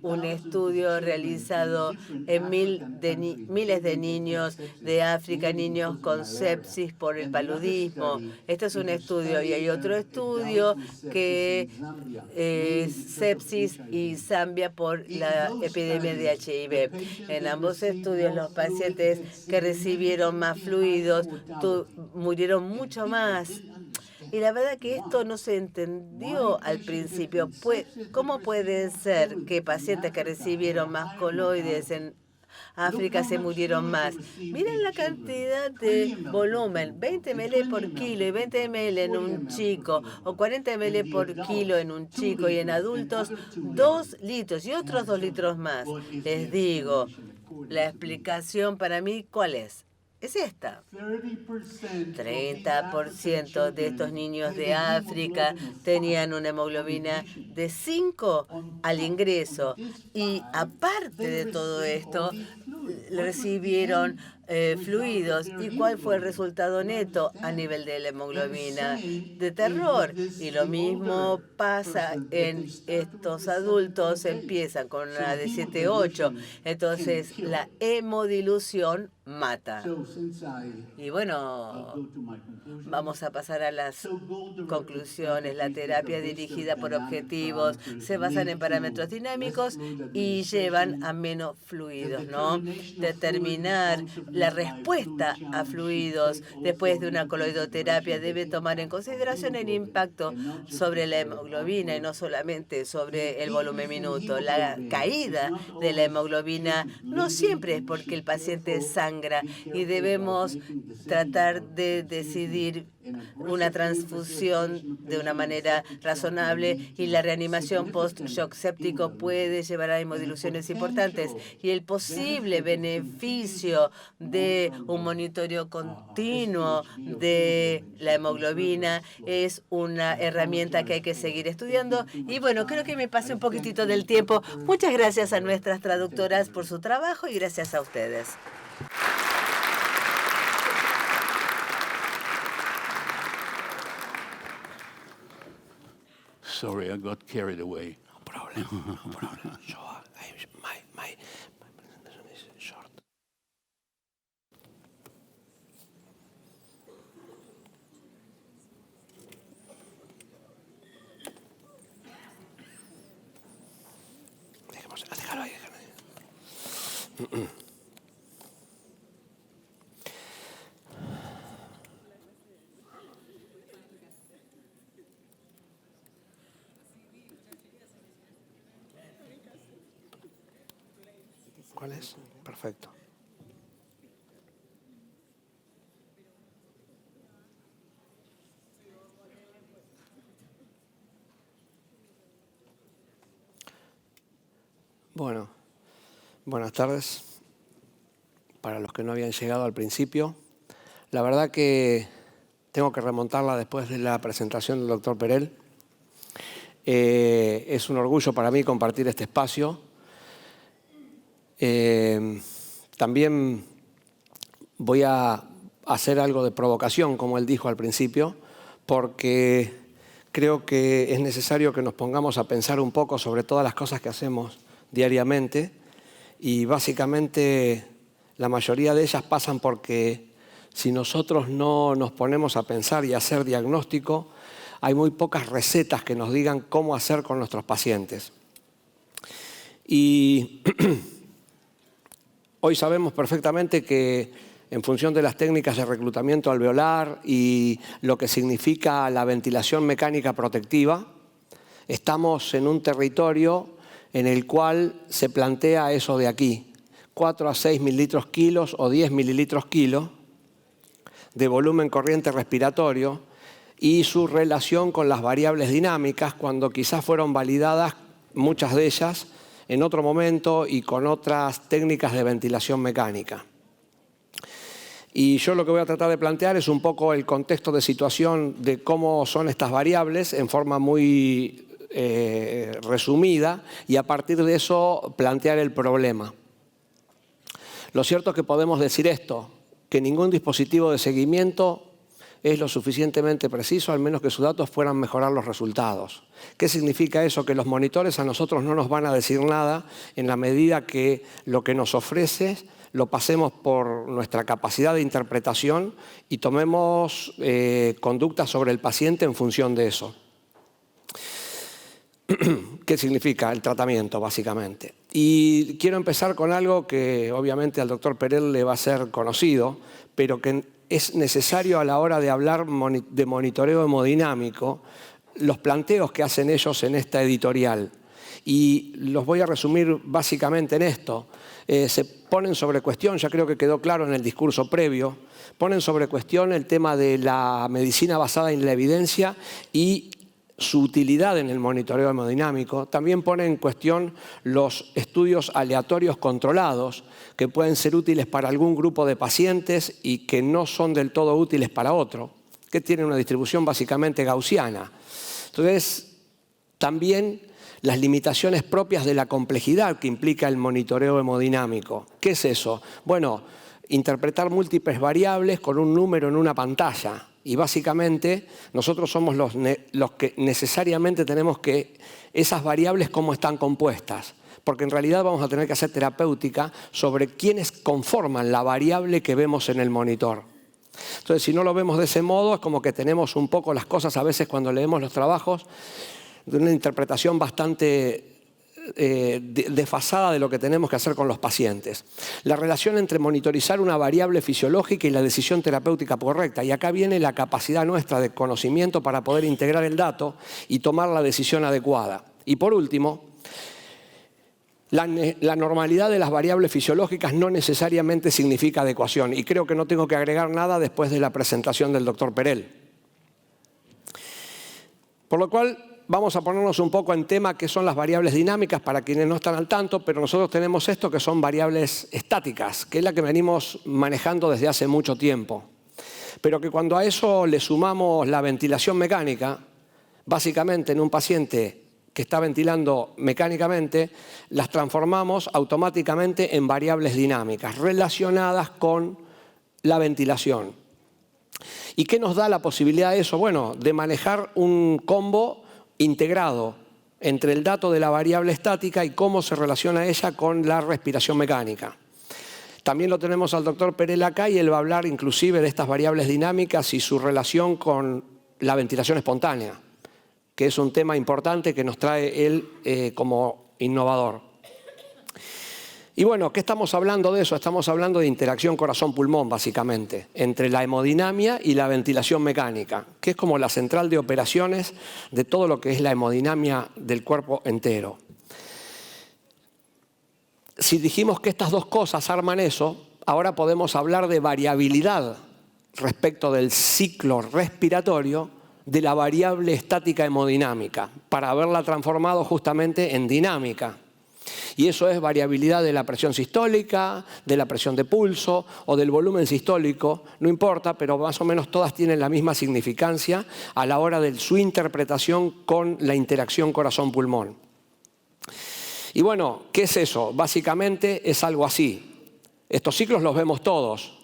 un estudio realizado en miles de niños de África, niños con sepsis por el paludismo. Este es un estudio y hay otro estudio que es sepsis y Zambia por la epidemia de HIV. En ambos estudios, los pacientes que recibieron más fluidos murieron mucho más. Y la verdad que esto no se entendió al principio. ¿Cómo puede ser que pacientes que recibieron más coloides en África se murieron más? Miren la cantidad de volumen, 20 ml por kilo y 20 ml en un chico, o 40 ml por kilo en un chico, y en adultos 2 litros y otros 2 litros más. Les digo, la explicación para mí, ¿cuál es? Es esta. 30% de estos niños de África tenían una hemoglobina de 5 al ingreso. Y aparte de todo esto, recibieron fluidos. ¿Y cuál fue el resultado neto a nivel de la hemoglobina? De terror. Y lo mismo pasa en estos adultos, empiezan con la de 7-8. Entonces, la hemodilución mata. Y bueno, vamos a pasar a las conclusiones. La terapia dirigida por objetivos se basan en parámetros dinámicos y llevan a menos fluidos, ¿no? Determinar la respuesta a fluidos después de una coloidoterapia debe tomar en consideración el impacto sobre la hemoglobina y no solamente sobre el volumen minuto. La caída de la hemoglobina no siempre es porque el paciente sangra y debemos tratar de decidir una transfusión de una manera razonable, y la reanimación post-shock séptico puede llevar a hemodiluciones importantes, y el posible beneficio de un monitoreo continuo de la hemoglobina es una herramienta que hay que seguir estudiando. Y bueno, creo que me pasé un poquitito del tiempo. Muchas gracias a nuestras traductoras por su trabajo y gracias a ustedes. Sorry, I got carried away. No problem, no problem. So, my presentation is short. Déjalo ahí, déjalo ahí. ¿Cuál es? Perfecto. Bueno, buenas tardes. Para los que no habían llegado al principio, la verdad que tengo que remontarla después de la presentación del doctor Perel. Es un orgullo para mí compartir este espacio. También voy a hacer algo de provocación, como él dijo al principio, porque creo que es necesario que nos pongamos a pensar un poco sobre todas las cosas que hacemos diariamente, y básicamente la mayoría de ellas pasan porque si nosotros no nos ponemos a pensar y a hacer diagnóstico, hay muy pocas recetas que nos digan cómo hacer con nuestros pacientes. Y hoy sabemos perfectamente que en función de las técnicas de reclutamiento alveolar y lo que significa la ventilación mecánica protectiva, estamos en un territorio en el cual se plantea eso de aquí, 4 a 6 mililitros kilos o 10 mililitros kilo de volumen corriente respiratorio y su relación con las variables dinámicas, cuando quizás fueron validadas muchas de ellas en otro momento y con otras técnicas de ventilación mecánica. Y yo lo que voy a tratar de plantear es un poco el contexto de situación de cómo son estas variables en forma muy resumida, y a partir de eso plantear el problema. Lo cierto es que podemos decir esto, que ningún dispositivo de seguimiento es lo suficientemente preciso, al menos que sus datos puedan mejorar los resultados. ¿Qué significa eso? Que los monitores a nosotros no nos van a decir nada en la medida que lo que nos ofrece lo pasemos por nuestra capacidad de interpretación y tomemos conductas sobre el paciente en función de eso. ¿Qué significa el tratamiento, básicamente? Y quiero empezar con algo que obviamente al doctor Perel le va a ser conocido, pero que es necesario a la hora de hablar de monitoreo hemodinámico, los planteos que hacen ellos en esta editorial. Y los voy a resumir básicamente en esto. Se ponen sobre cuestión, ya creo que quedó claro en el discurso previo, ponen sobre cuestión el tema de la medicina basada en la evidencia y su utilidad en el monitoreo hemodinámico. También pone en cuestión los estudios aleatorios controlados, que pueden ser útiles para algún grupo de pacientes y que no son del todo útiles para otro, que tienen una distribución básicamente gaussiana. Entonces, también las limitaciones propias de la complejidad que implica el monitoreo hemodinámico. ¿Qué es eso? Bueno, interpretar múltiples variables con un número en una pantalla. Y básicamente nosotros somos los que necesariamente tenemos que esas variables cómo están compuestas. Porque en realidad vamos a tener que hacer terapéutica sobre quiénes conforman la variable que vemos en el monitor. Entonces, si no lo vemos de ese modo, es como que tenemos un poco las cosas a veces cuando leemos los trabajos de una interpretación bastante desfasada de lo que tenemos que hacer con los pacientes. La relación entre monitorizar una variable fisiológica y la decisión terapéutica correcta. Y acá viene la capacidad nuestra de conocimiento para poder integrar el dato y tomar la decisión adecuada. Y por último, la normalidad de las variables fisiológicas no necesariamente significa adecuación. Y creo que no tengo que agregar nada después de la presentación del doctor Perel. Por lo cual, vamos a ponernos un poco en tema qué son las variables dinámicas para quienes no están al tanto, pero nosotros tenemos esto que son variables estáticas, que es la que venimos manejando desde hace mucho tiempo. Pero que cuando a eso le sumamos la ventilación mecánica, básicamente en un paciente que está ventilando mecánicamente, las transformamos automáticamente en variables dinámicas relacionadas con la ventilación. ¿Y qué nos da la posibilidad de eso? Bueno, de manejar un combo integrado entre el dato de la variable estática y cómo se relaciona ella con la respiración mecánica. También lo tenemos al doctor Perel acá y él va a hablar inclusive de estas variables dinámicas y su relación con la ventilación espontánea, que es un tema importante que nos trae él como innovador. Y bueno, ¿qué estamos hablando de eso? Estamos hablando de interacción corazón-pulmón, básicamente, entre la hemodinamia y la ventilación mecánica, que es como la central de operaciones de todo lo que es la hemodinamia del cuerpo entero. Si dijimos que estas dos cosas arman eso, ahora podemos hablar de variabilidad respecto del ciclo respiratorio de la variable estática hemodinámica, para haberla transformado justamente en dinámica. Y eso es variabilidad de la presión sistólica, de la presión de pulso o del volumen sistólico, no importa, pero más o menos todas tienen la misma significancia a la hora de su interpretación con la interacción corazón-pulmón. Y bueno, ¿qué es eso? Básicamente es algo así. Estos ciclos los vemos todos,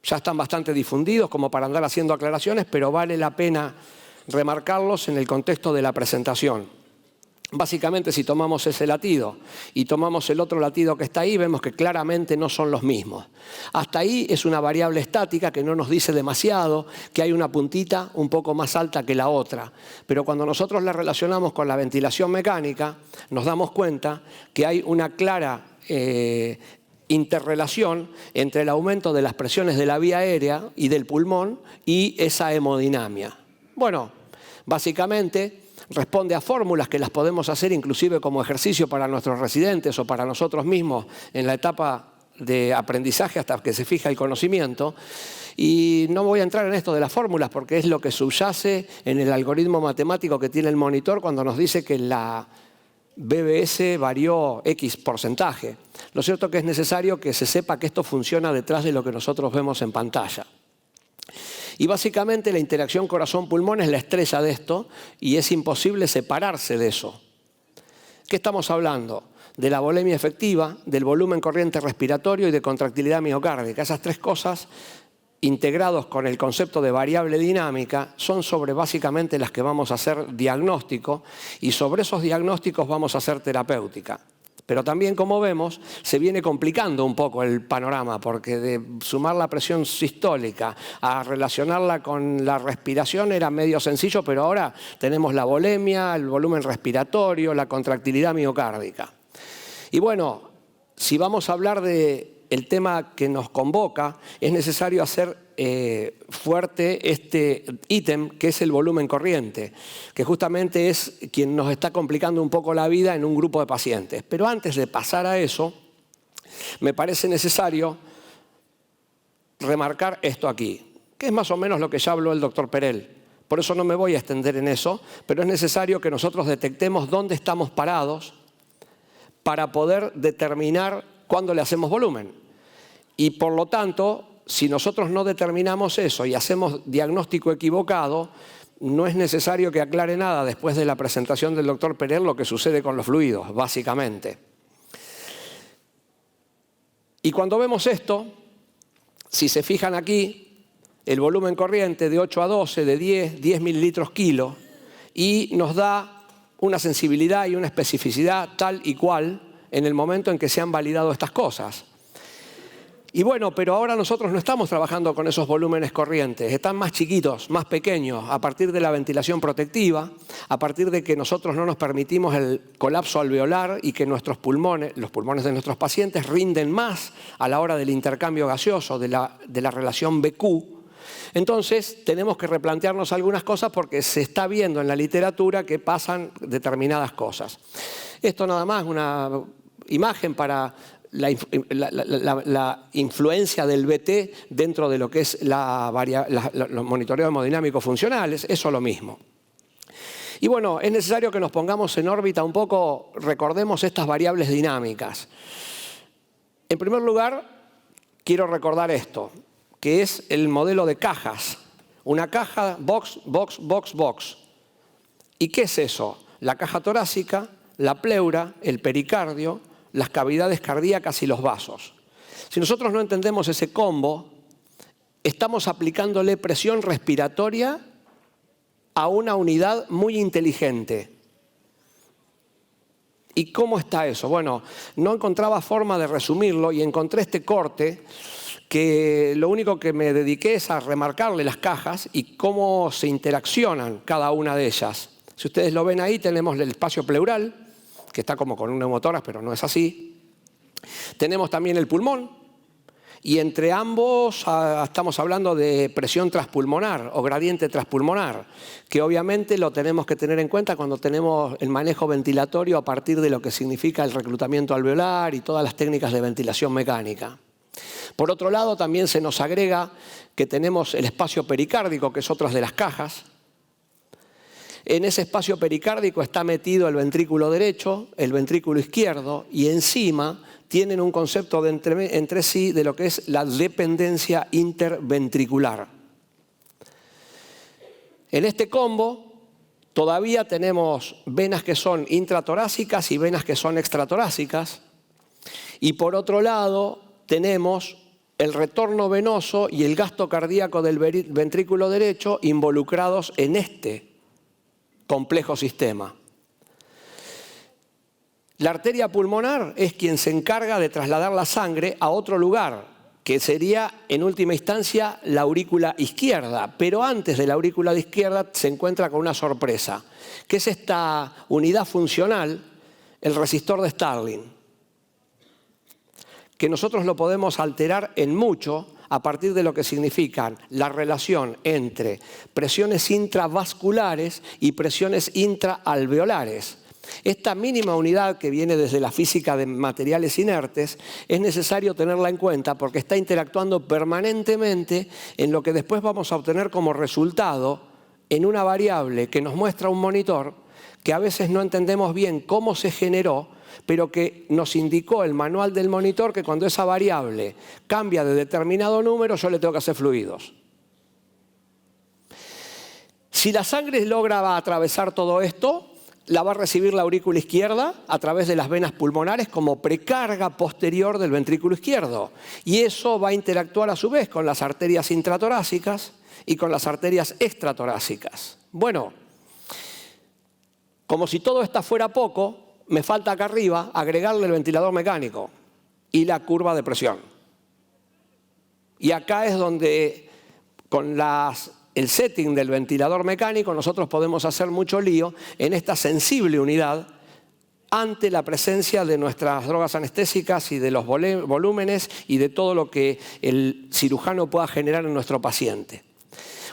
ya están bastante difundidos como para andar haciendo aclaraciones, pero vale la pena remarcarlos en el contexto de la presentación. Básicamente, si tomamos ese latido y tomamos el otro latido que está ahí, vemos que claramente no son los mismos. Hasta ahí es una variable estática que no nos dice demasiado, que hay una puntita un poco más alta que la otra. Pero cuando nosotros la relacionamos con la ventilación mecánica, nos damos cuenta que hay una clara interrelación entre el aumento de las presiones de la vía aérea y del pulmón y esa hemodinamia. Bueno, básicamente responde a fórmulas que las podemos hacer inclusive como ejercicio para nuestros residentes o para nosotros mismos en la etapa de aprendizaje hasta que se fija el conocimiento. Y no voy a entrar en esto de las fórmulas porque es lo que subyace en el algoritmo matemático que tiene el monitor cuando nos dice que la BBS varió X porcentaje. Lo cierto es que es necesario que se sepa que esto funciona detrás de lo que nosotros vemos en pantalla. Y básicamente la interacción corazón-pulmón es la estrella de esto y es imposible separarse de eso. ¿Qué estamos hablando? De la volemia efectiva, del volumen corriente respiratorio y de contractilidad miocárdica. Esas tres cosas integrados con el concepto de variable dinámica, son sobre básicamente las que vamos a hacer diagnóstico y sobre esos diagnósticos vamos a hacer terapéutica. Pero también, como vemos, se viene complicando un poco el panorama, porque de sumar la presión sistólica a relacionarla con la respiración era medio sencillo, pero ahora tenemos la volemia, el volumen respiratorio, la contractilidad miocárdica. Y bueno, si vamos a hablar del tema que nos convoca, es necesario hacer fuerte este ítem que es el volumen corriente, que justamente es quien nos está complicando un poco la vida en un grupo de pacientes. Pero antes de pasar a eso, me parece necesario remarcar esto aquí, que es más o menos lo que ya habló el doctor Perel. Por eso no me voy a extender en eso, pero es necesario que nosotros detectemos dónde estamos parados para poder determinar cuándo le hacemos volumen. Y por lo tanto, si nosotros no determinamos eso y hacemos diagnóstico equivocado, no es necesario que aclare nada después de la presentación del doctor Perel lo que sucede con los fluidos, básicamente. Y cuando vemos esto, si se fijan aquí, el volumen corriente de 8 a 12, de 10 mililitros kilo, y nos da una sensibilidad y una especificidad tal y cual en el momento en que se han validado estas cosas. Y bueno, pero ahora nosotros no estamos trabajando con esos volúmenes corrientes, están más chiquitos, más pequeños, a partir de la ventilación protectiva, a partir de que nosotros no nos permitimos el colapso alveolar y que nuestros pulmones, los pulmones de nuestros pacientes, rinden más a la hora del intercambio gaseoso, de la relación BQ. Entonces, tenemos que replantearnos algunas cosas porque se está viendo en la literatura que pasan determinadas cosas. Esto nada más, una imagen para la influencia del BT dentro de lo que es los monitoreos hemodinámicos funcionales, eso lo mismo. Y bueno, es necesario que nos pongamos en órbita un poco, recordemos estas variables dinámicas. En primer lugar, quiero recordar esto, que es el modelo de cajas. Una caja box, box, box, box. ¿Y qué es eso? La caja torácica, la pleura, el pericardio, las cavidades cardíacas y los vasos. Si nosotros no entendemos ese combo, estamos aplicándole presión respiratoria a una unidad muy inteligente. ¿Y cómo está eso? Bueno, no encontraba forma de resumirlo y encontré este corte que lo único que me dediqué es a remarcarle las cajas y cómo se interaccionan cada una de ellas. Si ustedes lo ven ahí, tenemos el espacio pleural, que está como con un neumotórax, pero no es así. Tenemos también el pulmón, y entre ambos estamos hablando de presión transpulmonar o gradiente transpulmonar, que obviamente lo tenemos que tener en cuenta cuando tenemos el manejo ventilatorio a partir de lo que significa el reclutamiento alveolar y todas las técnicas de ventilación mecánica. Por otro lado, también se nos agrega que tenemos el espacio pericárdico, que es otra de las cajas. En ese espacio pericárdico está metido el ventrículo derecho, el ventrículo izquierdo, y encima tienen un concepto entre sí de lo que es la dependencia interventricular. En este combo todavía tenemos venas que son intratorácicas y venas que son extratorácicas, y por otro lado tenemos el retorno venoso y el gasto cardíaco del ventrículo derecho involucrados en este complejo sistema. La arteria pulmonar es quien se encarga de trasladar la sangre a otro lugar, que sería en última instancia la aurícula izquierda, pero antes de la aurícula izquierda se encuentra con una sorpresa, que es esta unidad funcional, el resistor de Starling, que nosotros lo podemos alterar en mucho a partir de lo que significan la relación entre presiones intravasculares y presiones intraalveolares. Esta mínima unidad que viene desde la física de materiales inertes es necesario tenerla en cuenta porque está interactuando permanentemente en lo que después vamos a obtener como resultado en una variable que nos muestra un monitor que a veces no entendemos bien cómo se generó, pero que nos indicó el manual del monitor que cuando esa variable cambia de determinado número, yo le tengo que hacer fluidos. Si la sangre logra atravesar todo esto, la va a recibir la aurícula izquierda a través de las venas pulmonares como precarga posterior del ventrículo izquierdo. Y eso va a interactuar a su vez con las arterias intratorácicas y con las arterias extratorácicas. Bueno, como si todo esto fuera poco, me falta acá arriba agregarle el ventilador mecánico y la curva de presión. Y acá es donde con el setting del ventilador mecánico nosotros podemos hacer mucho lío en esta sensible unidad ante la presencia de nuestras drogas anestésicas y de los volúmenes y de todo lo que el cirujano pueda generar en nuestro paciente.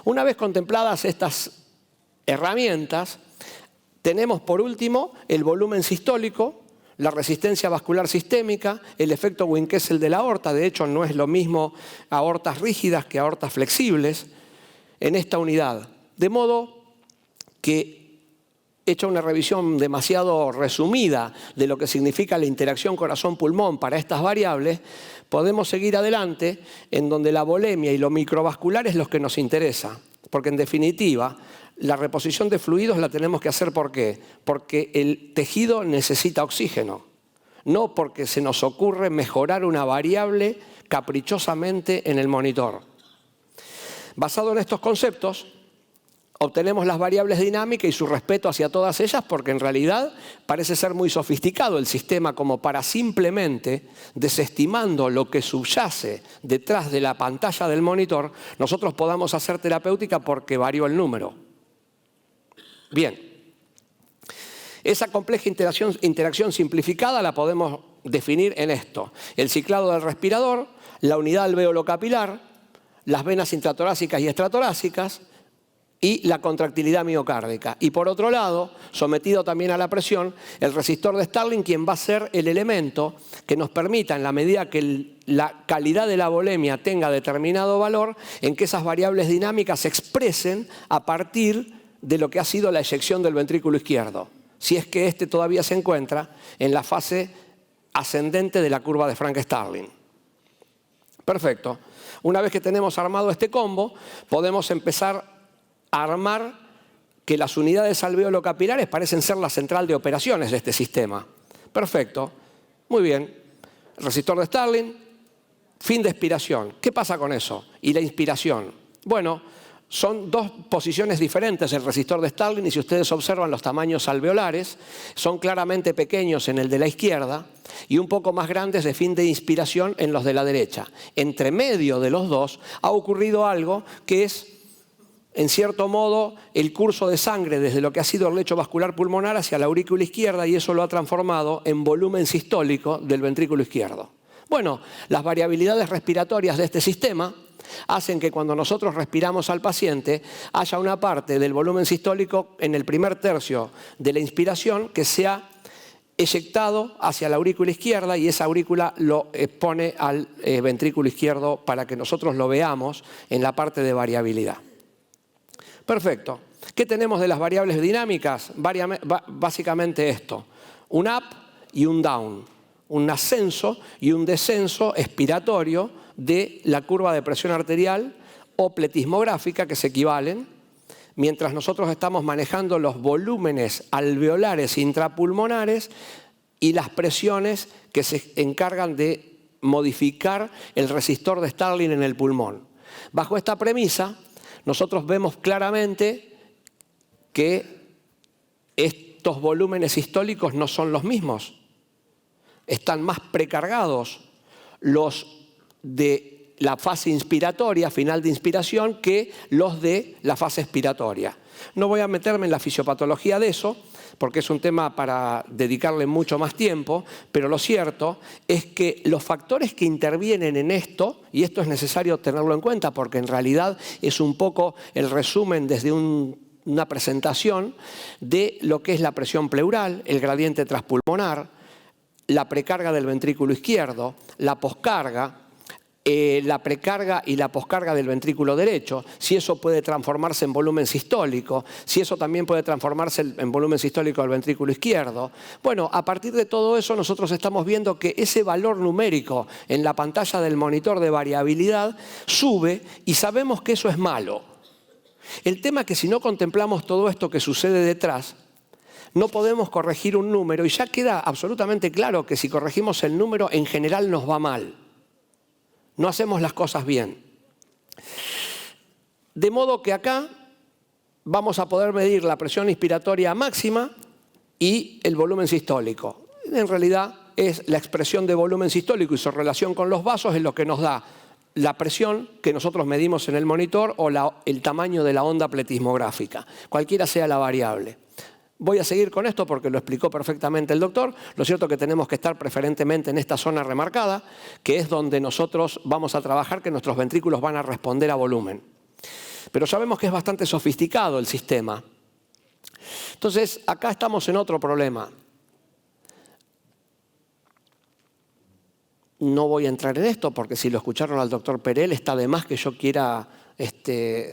Una vez contempladas estas herramientas, tenemos por último el volumen sistólico, la resistencia vascular sistémica, el efecto Wien-Kessel de la aorta. De hecho, no es lo mismo aortas rígidas que aortas flexibles en esta unidad. De modo que, hecha una revisión demasiado resumida de lo que significa la interacción corazón-pulmón para estas variables, podemos seguir adelante en donde la volemia y lo microvascular es lo que nos interesa. Porque en definitiva, la reposición de fluidos la tenemos que hacer ¿por qué? Porque el tejido necesita oxígeno, no porque se nos ocurre mejorar una variable caprichosamente en el monitor. Basado en estos conceptos, obtenemos las variables dinámicas y su respeto hacia todas ellas, porque en realidad parece ser muy sofisticado el sistema como para simplemente, desestimando lo que subyace detrás de la pantalla del monitor, nosotros podamos hacer terapéutica porque varió el número. Bien, esa compleja interacción simplificada la podemos definir en esto: el ciclado del respirador, la unidad alveolo-capilar, las venas intratorácicas y extratorácicas y la contractilidad miocárdica. Y por otro lado, sometido también a la presión, el resistor de Starling, quien va a ser el elemento que nos permita, en la medida que la calidad de la volemia tenga determinado valor, en que esas variables dinámicas se expresen a partir de lo que ha sido la eyección del ventrículo izquierdo, si es que este todavía se encuentra en la fase ascendente de la curva de Frank-Starling. Perfecto. Una vez que tenemos armado este combo, podemos empezar a armar que las unidades alveolo-capilares parecen ser la central de operaciones de este sistema. Perfecto. Muy bien. Resistor de Starling, fin de expiración. ¿Qué pasa con eso? Y la inspiración. Bueno, son dos posiciones diferentes el resistor de Starling, y si ustedes observan los tamaños alveolares, son claramente pequeños en el de la izquierda y un poco más grandes de fin de inspiración en los de la derecha. Entre medio de los dos ha ocurrido algo que es, en cierto modo, el curso de sangre desde lo que ha sido el lecho vascular pulmonar hacia la aurícula izquierda, y eso lo ha transformado en volumen sistólico del ventrículo izquierdo. Bueno, las variabilidades respiratorias de este sistema hacen que cuando nosotros respiramos al paciente haya una parte del volumen sistólico en el primer tercio de la inspiración que sea eyectado hacia la aurícula izquierda, y esa aurícula lo expone al ventrículo izquierdo para que nosotros lo veamos en la parte de variabilidad. Perfecto. ¿Qué tenemos de las variables dinámicas? Básicamente esto: un up y un down, un ascenso y un descenso expiratorio de la curva de presión arterial o pletismográfica, que se equivalen, mientras nosotros estamos manejando los volúmenes alveolares intrapulmonares y las presiones que se encargan de modificar el resistor de Starling en el pulmón. Bajo esta premisa, nosotros vemos claramente que estos volúmenes sistólicos no son los mismos. Están más precargados los de la fase inspiratoria, final de inspiración, que los de la fase expiratoria. No voy a meterme en la fisiopatología de eso, porque es un tema para dedicarle mucho más tiempo, pero lo cierto es que los factores que intervienen en esto, y esto es necesario tenerlo en cuenta porque en realidad es un poco el resumen desde una presentación de lo que es la presión pleural, el gradiente transpulmonar, la precarga del ventrículo izquierdo, la poscarga, la precarga y la poscarga del ventrículo derecho, si eso puede transformarse en volumen sistólico, si eso también puede transformarse en volumen sistólico del ventrículo izquierdo. Bueno, a partir de todo eso nosotros estamos viendo que ese valor numérico en la pantalla del monitor de variabilidad sube, y sabemos que eso es malo. El tema es que si no contemplamos todo esto que sucede detrás, no podemos corregir un número y ya queda absolutamente claro que si corregimos el número en general nos va mal. No hacemos las cosas bien. De modo que acá vamos a poder medir la presión inspiratoria máxima y el volumen sistólico. En realidad es la expresión de volumen sistólico y su relación con los vasos es lo que nos da la presión que nosotros medimos en el monitor o el tamaño de la onda pletismográfica, cualquiera sea la variable. Voy a seguir con esto porque lo explicó perfectamente el doctor. Lo cierto es que tenemos que estar preferentemente en esta zona remarcada, que es donde nosotros vamos a trabajar, que nuestros ventrículos van a responder a volumen. Pero sabemos que es bastante sofisticado el sistema. Entonces, acá estamos en otro problema. No voy a entrar en esto porque si lo escucharon al doctor Perel está de más que yo quiera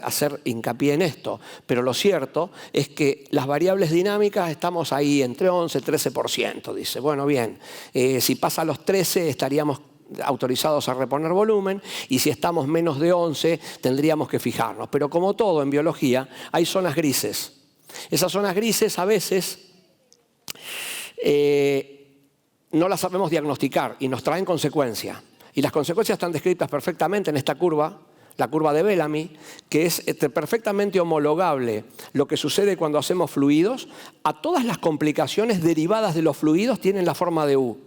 hacer hincapié en esto. Pero lo cierto es que las variables dinámicas estamos ahí entre 11 y 13%. Dice, bueno, bien, si pasa a los 13 estaríamos autorizados a reponer volumen y si estamos menos de 11 tendríamos que fijarnos. Pero como todo en biología hay zonas grises. Esas zonas grises a veces no las sabemos diagnosticar y nos traen consecuencias. Y las consecuencias están descritas perfectamente en esta curva, la curva de Bellamy, que es perfectamente homologable lo que sucede cuando hacemos fluidos a todas las complicaciones derivadas de los fluidos tienen la forma de U.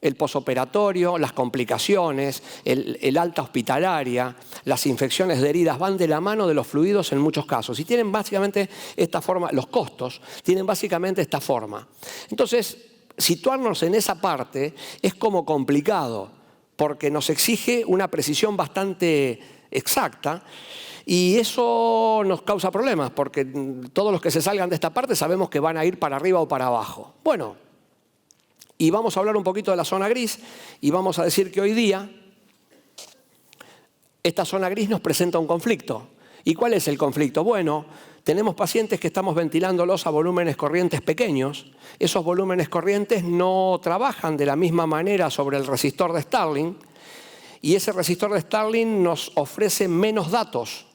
El posoperatorio, las complicaciones, el alta hospitalaria, las infecciones de heridas van de la mano de los fluidos en muchos casos. Y tienen básicamente esta forma, los costos tienen básicamente esta forma. Entonces, situarnos en esa parte es como complicado, porque nos exige una precisión bastante exacta y eso nos causa problemas, porque todos los que se salgan de esta parte sabemos que van a ir para arriba o para abajo. Bueno, y vamos a hablar un poquito de la zona gris y vamos a decir que hoy día esta zona gris nos presenta un conflicto. ¿Y cuál es el conflicto? Bueno, tenemos pacientes que estamos ventilándolos a volúmenes corrientes pequeños. Esos volúmenes corrientes no trabajan de la misma manera sobre el resistor de Starling y ese resistor de Starling nos ofrece menos datos.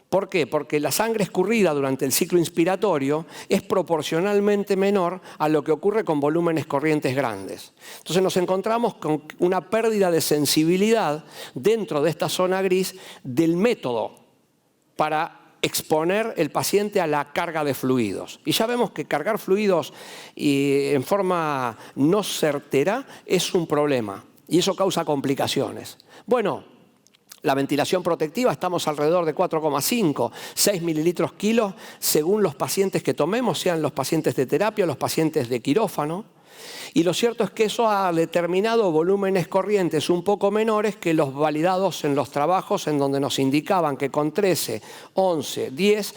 ¿Por qué? Porque la sangre escurrida durante el ciclo inspiratorio es proporcionalmente menor a lo que ocurre con volúmenes corrientes grandes. Entonces nos encontramos con una pérdida de sensibilidad dentro de esta zona gris del método para exponer el paciente a la carga de fluidos. Y ya vemos que cargar fluidos en forma no certera es un problema y eso causa complicaciones. Bueno, la ventilación protectiva estamos alrededor de 4,5, 6 mililitros kilos según los pacientes que tomemos, sean los pacientes de terapia o los pacientes de quirófano. Y lo cierto es que eso ha determinado volúmenes corrientes un poco menores que los validados en los trabajos en donde nos indicaban que con 13, 11, 10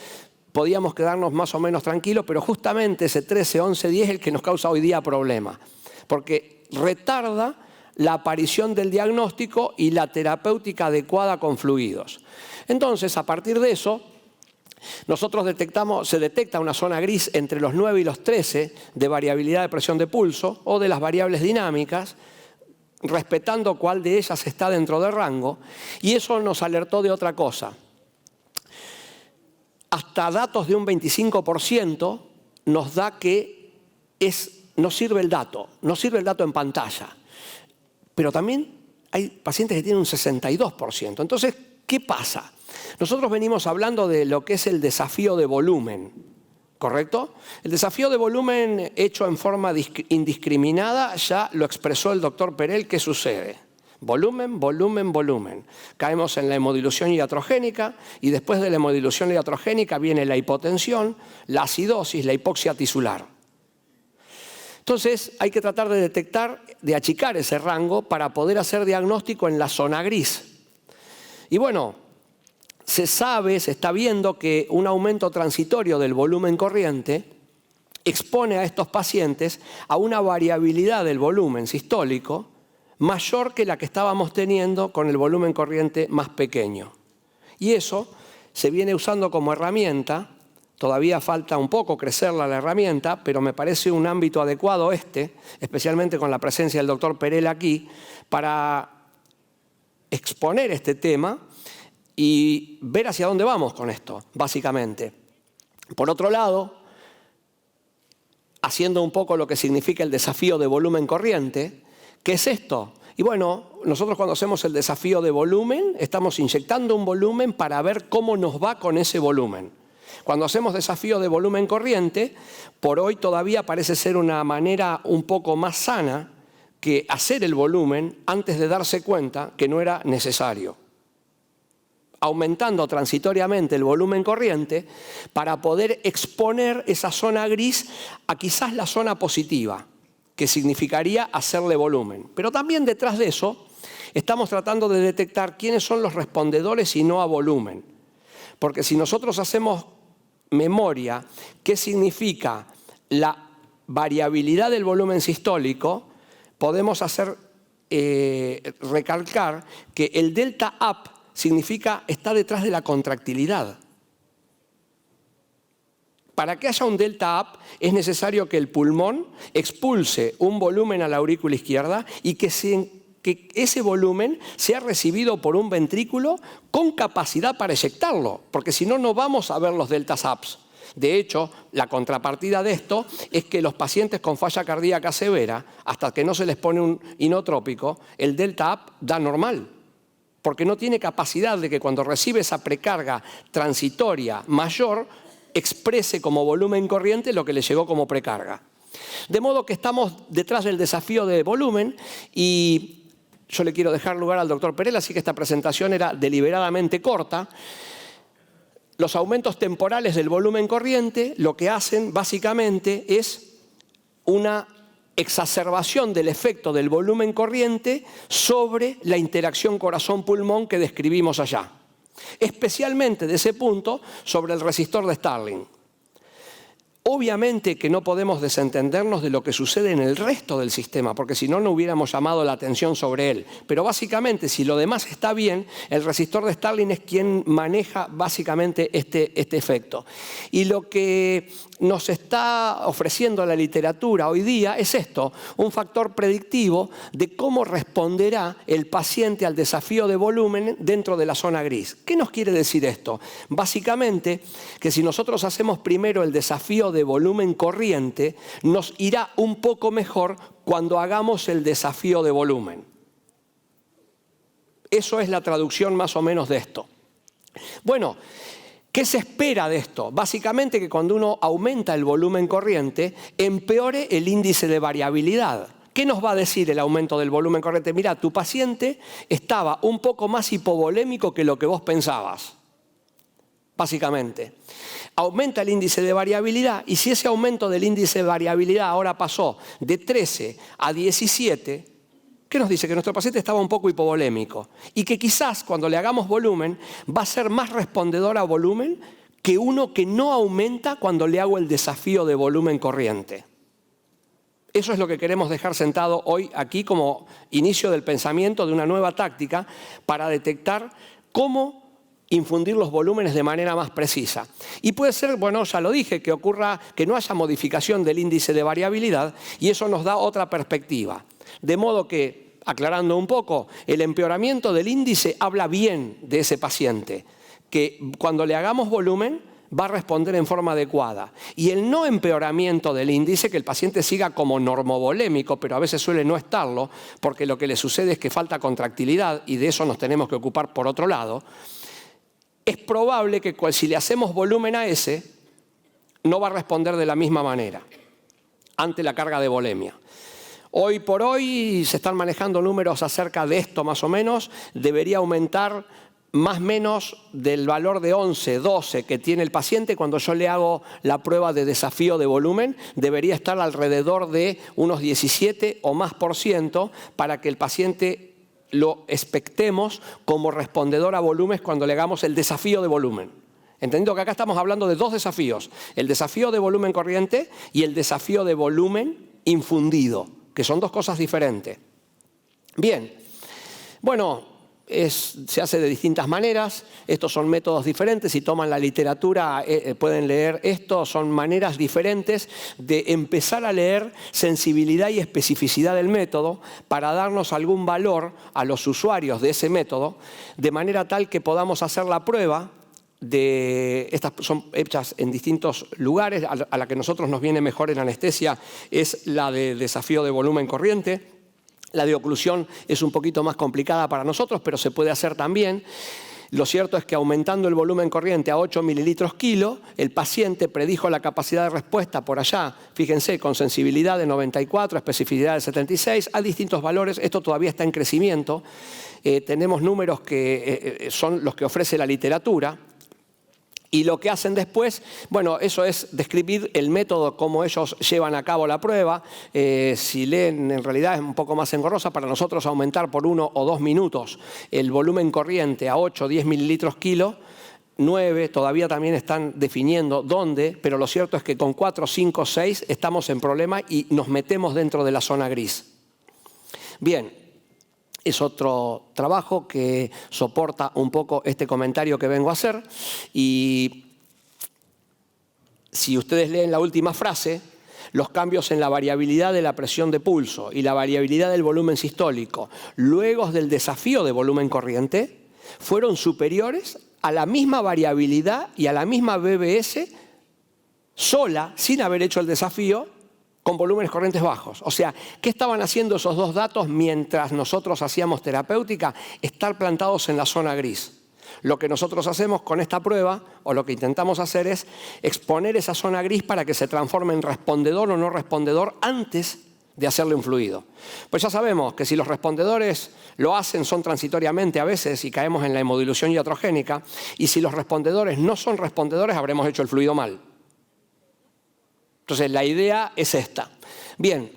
podíamos quedarnos más o menos tranquilos, pero justamente ese 13, 11, 10 es el que nos causa hoy día problemas, porque retarda la aparición del diagnóstico y la terapéutica adecuada con fluidos. Entonces, a partir de eso, nosotros se detecta una zona gris entre los 9 y los 13 de variabilidad de presión de pulso o de las variables dinámicas, respetando cuál de ellas está dentro del rango, y eso nos alertó de otra cosa. Hasta datos de un 25% nos da que no sirve el dato en pantalla. Pero también hay pacientes que tienen un 62%. Entonces, ¿qué pasa? Nosotros venimos hablando de lo que es el desafío de volumen, ¿correcto? El desafío de volumen hecho en forma indiscriminada ya lo expresó el doctor Perel. ¿Qué sucede? Volumen, volumen, volumen. Caemos en la hemodilución iatrogénica y después de la hemodilución iatrogénica viene la hipotensión, la acidosis, la hipoxia tisular. Entonces hay que tratar de detectar, de achicar ese rango para poder hacer diagnóstico en la zona gris. Y bueno, se está viendo que un aumento transitorio del volumen corriente expone a estos pacientes a una variabilidad del volumen sistólico mayor que la que estábamos teniendo con el volumen corriente más pequeño. Y eso se viene usando como herramienta. Todavía falta un poco crecerla la herramienta, pero me parece un ámbito adecuado especialmente con la presencia del doctor Perel aquí, para exponer este tema y ver hacia dónde vamos con esto, básicamente. Por otro lado, haciendo un poco lo que significa el desafío de volumen corriente. ¿Qué es esto? Y bueno, nosotros cuando hacemos el desafío de volumen, estamos inyectando un volumen para ver cómo nos va con ese volumen. Cuando hacemos desafío de volumen corriente, por hoy todavía parece ser una manera un poco más sana que hacer el volumen antes de darse cuenta que no era necesario. Aumentando transitoriamente el volumen corriente para poder exponer esa zona gris a quizás la zona positiva, que significaría hacerle volumen. Pero también detrás de eso estamos tratando de detectar quiénes son los respondedores y no a volumen. Porque si nosotros hacemos memoria, ¿qué significa la variabilidad del volumen sistólico? Podemos hacer recalcar que el delta up significa está detrás de la contractilidad. Para que haya un delta up es necesario que el pulmón expulse un volumen a la aurícula izquierda y que ese volumen sea recibido por un ventrículo con capacidad para eyectarlo, porque si no, no vamos a ver los deltas ups. De hecho, la contrapartida de esto es que los pacientes con falla cardíaca severa, hasta que no se les pone un inotrópico, el delta up da normal, porque no tiene capacidad de que cuando recibe esa precarga transitoria mayor, exprese como volumen corriente lo que le llegó como precarga. De modo que estamos detrás del desafío de volumen y yo le quiero dejar lugar al doctor Perel, así que esta presentación era deliberadamente corta. Los aumentos temporales del volumen corriente lo que hacen básicamente es una exacerbación del efecto del volumen corriente sobre la interacción corazón-pulmón que describimos allá. Especialmente de ese punto sobre el resistor de Starling. Obviamente que no podemos desentendernos de lo que sucede en el resto del sistema, porque si no, no hubiéramos llamado la atención sobre él. Pero básicamente, si lo demás está bien, el resistor de Starling es quien maneja básicamente este efecto. Y lo que nos está ofreciendo la literatura hoy día es esto, un factor predictivo de cómo responderá el paciente al desafío de volumen dentro de la zona gris. ¿Qué nos quiere decir esto? Básicamente que si nosotros hacemos primero el desafío de volumen corriente, nos irá un poco mejor cuando hagamos el desafío de volumen. Eso es la traducción más o menos de esto. Bueno, ¿qué se espera de esto? Básicamente que cuando uno aumenta el volumen corriente, empeore el índice de variabilidad. ¿Qué nos va a decir el aumento del volumen corriente? Mira, tu paciente estaba un poco más hipovolémico que lo que vos pensabas. Básicamente. Aumenta el índice de variabilidad y si ese aumento del índice de variabilidad ahora pasó de 13 a 17, ¿qué nos dice? Que nuestro paciente estaba un poco hipovolémico y que quizás cuando le hagamos volumen va a ser más respondedor a volumen que uno que no aumenta cuando le hago el desafío de volumen corriente. Eso es lo que queremos dejar sentado hoy aquí como inicio del pensamiento de una nueva táctica para detectar cómo infundir los volúmenes de manera más precisa. Y puede ser, bueno, ya lo dije, que ocurra que no haya modificación del índice de variabilidad y eso nos da otra perspectiva. De modo que, aclarando un poco, el empeoramiento del índice habla bien de ese paciente, que cuando le hagamos volumen va a responder en forma adecuada. Y el no empeoramiento del índice, que el paciente siga como normovolémico, pero a veces suele no estarlo, porque lo que le sucede es que falta contractilidad y de eso nos tenemos que ocupar por otro lado, es probable que si le hacemos volumen a ese, no va a responder de la misma manera ante la carga de volemia. Hoy por hoy se están manejando números acerca de esto más o menos. Debería aumentar más o menos del valor de 11, 12 que tiene el paciente cuando yo le hago la prueba de desafío de volumen. Debería estar alrededor de unos 17 o más % para que el paciente lo expectemos como respondedor a volúmenes cuando le hagamos el desafío de volumen. Entendiendo que acá estamos hablando de dos desafíos, el desafío de volumen corriente y el desafío de volumen infundido, que son dos cosas diferentes. Bien, bueno, se hace de distintas maneras, estos son métodos diferentes, si toman la literatura pueden leer esto, son maneras diferentes de empezar a leer sensibilidad y especificidad del método para darnos algún valor a los usuarios de ese método, de manera tal que podamos hacer la prueba estas son hechas en distintos lugares. A la que a nosotros nos viene mejor en anestesia es la de desafío de volumen corriente. La de oclusión es un poquito más complicada para nosotros, pero se puede hacer también. Lo cierto es que aumentando el volumen corriente a 8 mililitros kilo, el paciente predijo la capacidad de respuesta por allá, fíjense, con sensibilidad de 94, especificidad de 76, a distintos valores. Esto todavía está en crecimiento. Tenemos números que son los que ofrece la literatura. Y lo que hacen después, bueno, eso es describir el método, cómo ellos llevan a cabo la prueba. Si leen, en realidad es un poco más engorrosa. Para nosotros aumentar por 1 o 2 minutos el volumen corriente a 8 o 10 mililitros kilo, 9 todavía también están definiendo dónde, pero lo cierto es que con 4, 5, 6 estamos en problema y nos metemos dentro de la zona gris. Bien. Es otro trabajo que soporta un poco este comentario que vengo a hacer. Y si ustedes leen la última frase, los cambios en la variabilidad de la presión de pulso y la variabilidad del volumen sistólico, luego del desafío de volumen corriente, fueron superiores a la misma variabilidad y a la misma BBS sola, sin haber hecho el desafío, con volúmenes corrientes bajos. O sea, ¿qué estaban haciendo esos dos datos mientras nosotros hacíamos terapéutica? Estar plantados en la zona gris. Lo que nosotros hacemos con esta prueba, o lo que intentamos hacer, es exponer esa zona gris para que se transforme en respondedor o no respondedor antes de hacerle un fluido. Pues ya sabemos que si los respondedores lo hacen son transitoriamente a veces y caemos en la hemodilución iatrogénica, y si los respondedores no son respondedores habremos hecho el fluido mal. Entonces, la idea es esta. Bien,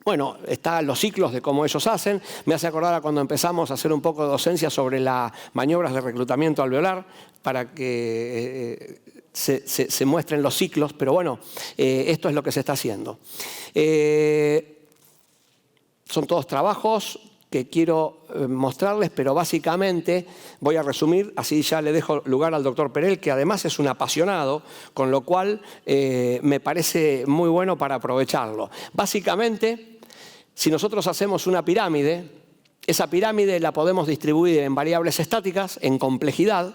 bueno, están los ciclos de cómo ellos hacen. Me hace acordar a cuando empezamos a hacer un poco de docencia sobre las maniobras de reclutamiento alveolar para que se muestren los ciclos, pero bueno, esto es lo que se está haciendo. Son todos trabajos que quiero mostrarles, pero básicamente voy a resumir, así ya le dejo lugar al doctor Perel, que además es un apasionado, con lo cual me parece muy bueno para aprovecharlo. Básicamente, si nosotros hacemos una pirámide, esa pirámide la podemos distribuir en variables estáticas, en complejidad.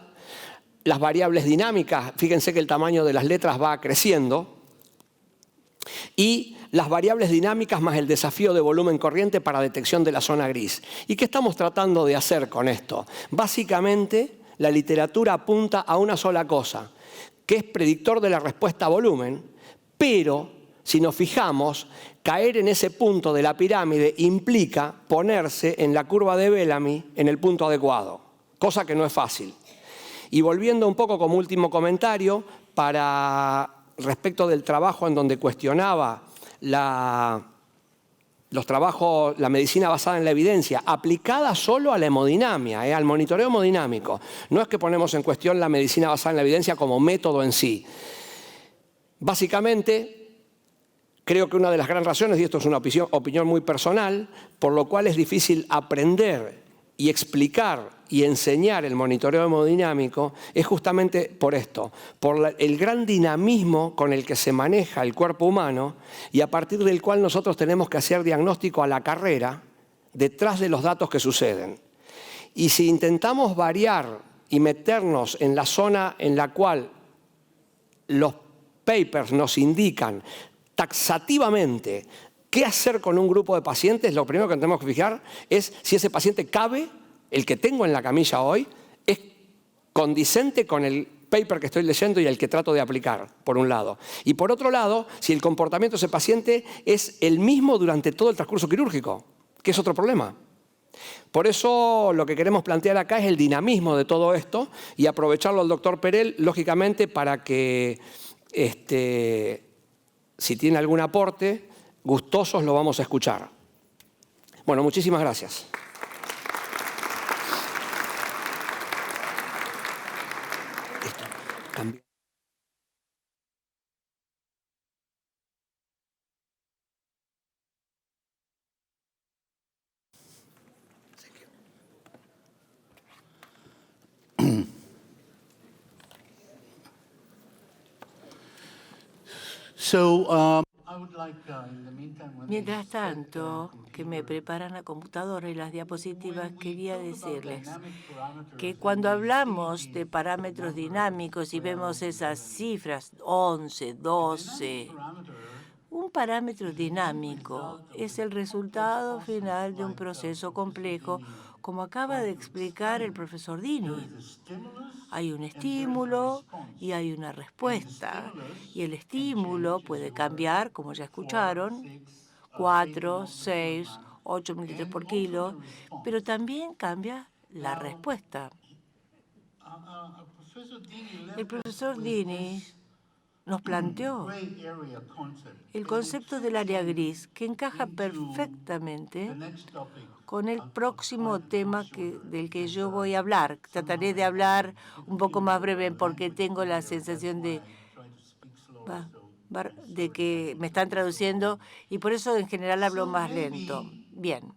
Las variables dinámicas, fíjense que el tamaño de las letras va creciendo. Y las variables dinámicas más el desafío de volumen corriente para detección de la zona gris. ¿Y qué estamos tratando de hacer con esto? Básicamente, la literatura apunta a una sola cosa, que es predictor de la respuesta a volumen, pero si nos fijamos, caer en ese punto de la pirámide implica ponerse en la curva de Bellamy en el punto adecuado, cosa que no es fácil. Y volviendo un poco como último comentario, respecto del trabajo en donde cuestionaba la medicina basada en la evidencia, aplicada solo a la hemodinamia, al monitoreo hemodinámico. No es que ponemos en cuestión la medicina basada en la evidencia como método en sí. Básicamente, creo que una de las grandes razones, y esto es una opinión muy personal, por lo cual es difícil aprender y explicar y enseñar el monitoreo hemodinámico, es justamente por esto, por el gran dinamismo con el que se maneja el cuerpo humano y a partir del cual nosotros tenemos que hacer diagnóstico a la carrera detrás de los datos que suceden. Y si intentamos variar y meternos en la zona en la cual los papers nos indican taxativamente qué hacer con un grupo de pacientes, lo primero que tenemos que fijar es si ese paciente cabe, el que tengo en la camilla hoy, es condicente con el paper que estoy leyendo y el que trato de aplicar, por un lado. Y por otro lado, si el comportamiento de ese paciente es el mismo durante todo el transcurso quirúrgico, que es otro problema. Por eso lo que queremos plantear acá es el dinamismo de todo esto y aprovecharlo al doctor Perel, lógicamente, para que, si tiene algún aporte, gustosos lo vamos a escuchar. Bueno, muchísimas gracias. So, I would like Mientras tanto, que me preparan la computadora y las diapositivas, quería decirles que cuando hablamos de parámetros dinámicos y vemos esas cifras, 11, 12, un parámetro dinámico es el resultado final de un proceso complejo, como acaba de explicar el profesor Dini. Hay un estímulo y hay una respuesta. Y el estímulo puede cambiar, como ya escucharon, 4, 6, 8 mililitros por kilo, pero también cambia la respuesta. El profesor Dini nos planteó el concepto del área gris, que encaja perfectamente con el próximo tema del que yo voy a hablar. Trataré de hablar un poco más breve porque tengo la sensación de que me están traduciendo y por eso en general hablo más lento. Bien.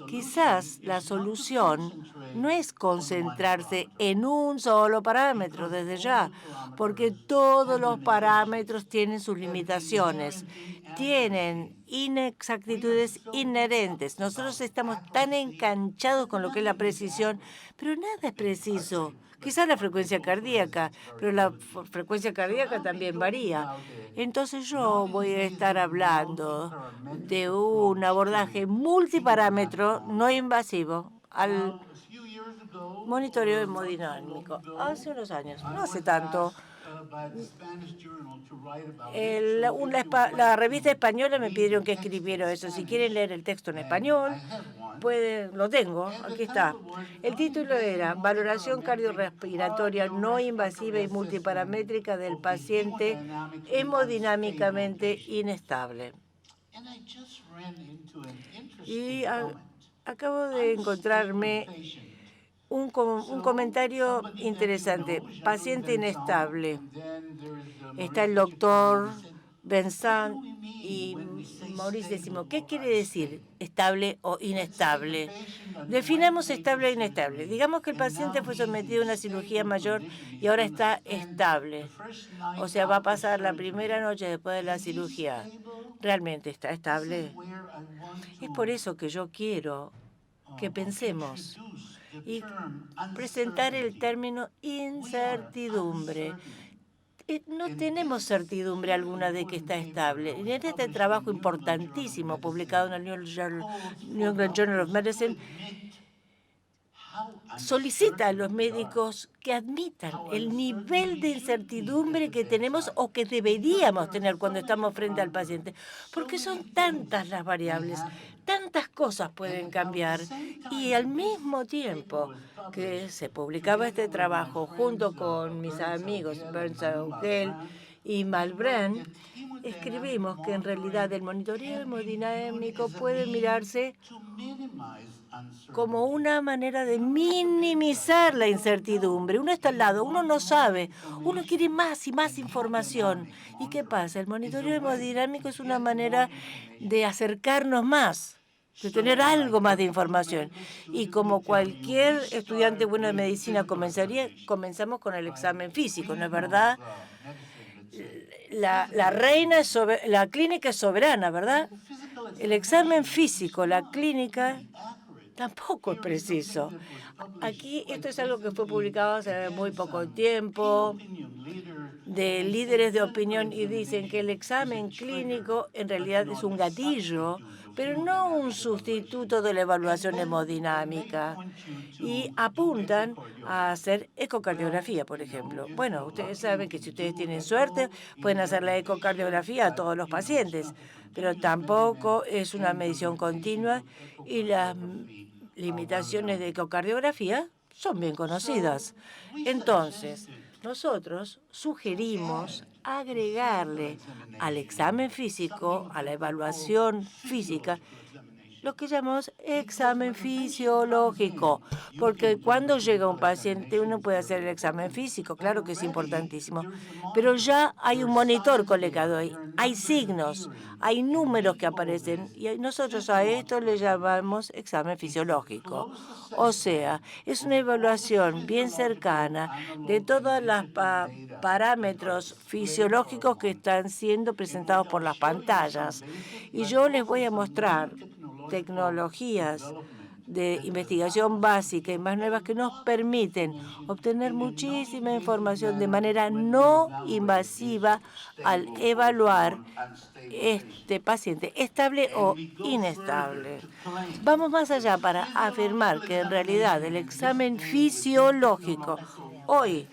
Quizás la solución no es concentrarse en un solo parámetro desde ya, porque todos los parámetros tienen sus limitaciones, tienen inexactitudes inherentes. Nosotros estamos tan enganchados con lo que es la precisión, pero nada es preciso. Quizás la frecuencia cardíaca, pero la frecuencia cardíaca también varía. Entonces yo voy a estar hablando de un abordaje multiparámetro no invasivo al monitoreo hemodinámico. Hace unos años, no hace tanto, la revista española me pidieron que escribiera eso. Si quieren leer el texto en español, lo tengo, aquí está. El título era Valoración cardiorrespiratoria no invasiva y multiparamétrica del paciente hemodinámicamente inestable. Y acabo de encontrarme un comentario interesante. Paciente inestable. Está el doctor Vincent y Maurice decimos, ¿qué quiere decir estable o inestable? Definamos estable e inestable. Digamos que el paciente fue sometido a una cirugía mayor y ahora está estable. O sea, va a pasar la primera noche después de la cirugía. ¿Realmente está estable? Es por eso que yo quiero que pensemos y presentar el término incertidumbre. No tenemos certidumbre alguna de que está estable. En este trabajo importantísimo publicado en el New England Journal of Medicine, solicita a los médicos que admitan el nivel de incertidumbre que tenemos o que deberíamos tener cuando estamos frente al paciente, porque son tantas las variables, tantas cosas pueden cambiar, y al mismo tiempo que se publicaba este trabajo junto con mis amigos Bernstein y Malbrand, escribimos que en realidad el monitoreo hemodinámico puede mirarse como una manera de minimizar la incertidumbre. Uno está al lado, uno no sabe, uno quiere más y más información. ¿Y qué pasa? El monitoreo hemodinámico es una manera de acercarnos más, de tener algo más de información. Y como cualquier estudiante bueno de medicina comenzamos con el examen físico, ¿no es verdad? La clínica es soberana, ¿verdad? El examen físico, la clínica, tampoco es preciso. Aquí esto es algo que fue publicado hace muy poco tiempo de líderes de opinión y dicen que el examen clínico en realidad es un gatillo, pero no un sustituto de la evaluación hemodinámica. Y apuntan a hacer ecocardiografía, por ejemplo. Bueno, ustedes saben que si ustedes tienen suerte, pueden hacer la ecocardiografía a todos los pacientes, pero tampoco es una medición continua y las limitaciones de ecocardiografía son bien conocidas. Entonces, nosotros sugerimos agregarle al examen físico, a la evaluación física, lo que llamamos examen fisiológico, porque cuando llega un paciente uno puede hacer el examen físico, claro que es importantísimo, pero ya hay un monitor colocado ahí, hay signos, hay números que aparecen y nosotros a esto le llamamos examen fisiológico. O sea, es una evaluación bien cercana de todos los parámetros fisiológicos que están siendo presentados por las pantallas. Y yo les voy a mostrar tecnologías de investigación básica y más nuevas que nos permiten obtener muchísima información de manera no invasiva al evaluar este paciente estable o inestable. Vamos más allá para afirmar que en realidad el examen fisiológico hoy,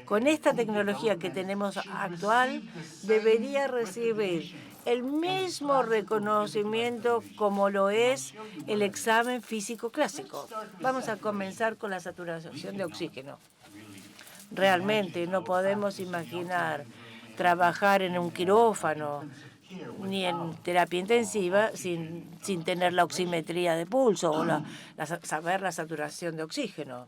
con esta tecnología que tenemos actual, debería recibir el mismo reconocimiento como lo es el examen físico clásico. Vamos a comenzar con la saturación de oxígeno. Realmente no podemos imaginar trabajar en un quirófano ni en terapia intensiva sin tener la oximetría de pulso o saber la saturación de oxígeno.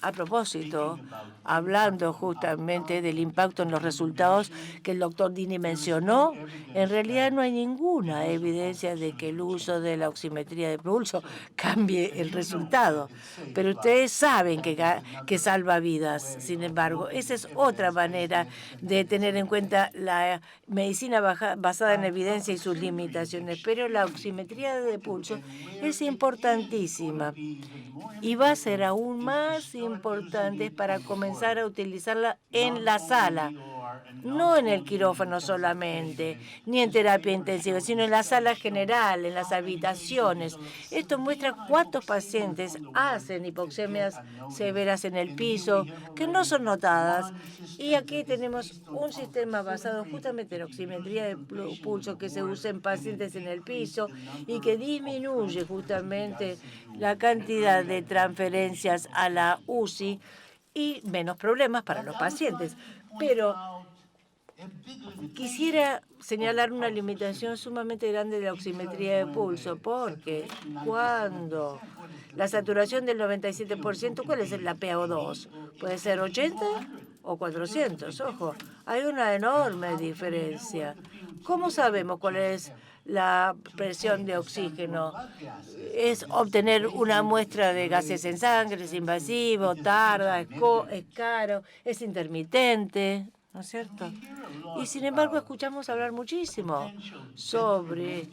A propósito, hablando justamente del impacto en los resultados que el doctor Dini mencionó, en realidad no hay ninguna evidencia de que el uso de la oximetría de pulso cambie el resultado. Pero ustedes saben que salva vidas. Sin embargo, esa es otra manera de tener en cuenta la medicina basada en evidencia y sus limitaciones. Pero la oximetría de pulso es importantísima y va a ser aún más importante para comenzar a utilizarla en la sala, no en el quirófano solamente, ni en terapia intensiva, sino en la sala general, en las habitaciones. Esto muestra cuántos pacientes hacen hipoxemias severas en el piso que no son notadas. Y aquí tenemos un sistema basado justamente en oximetría de pulso que se usa en pacientes en el piso y que disminuye justamente la cantidad de transferencias a la UCI y menos problemas para los pacientes. Pero quisiera señalar una limitación sumamente grande de la oximetría de pulso, porque cuando la saturación del 97%, ¿cuál es la PaO2? ¿Puede ser 80 o 400? Ojo, hay una enorme diferencia. ¿Cómo sabemos cuál es la presión de oxígeno? Es obtener una muestra de gases en sangre, es invasivo, tarda, es caro, es intermitente, ¿no es cierto? Y sin embargo escuchamos hablar muchísimo sobre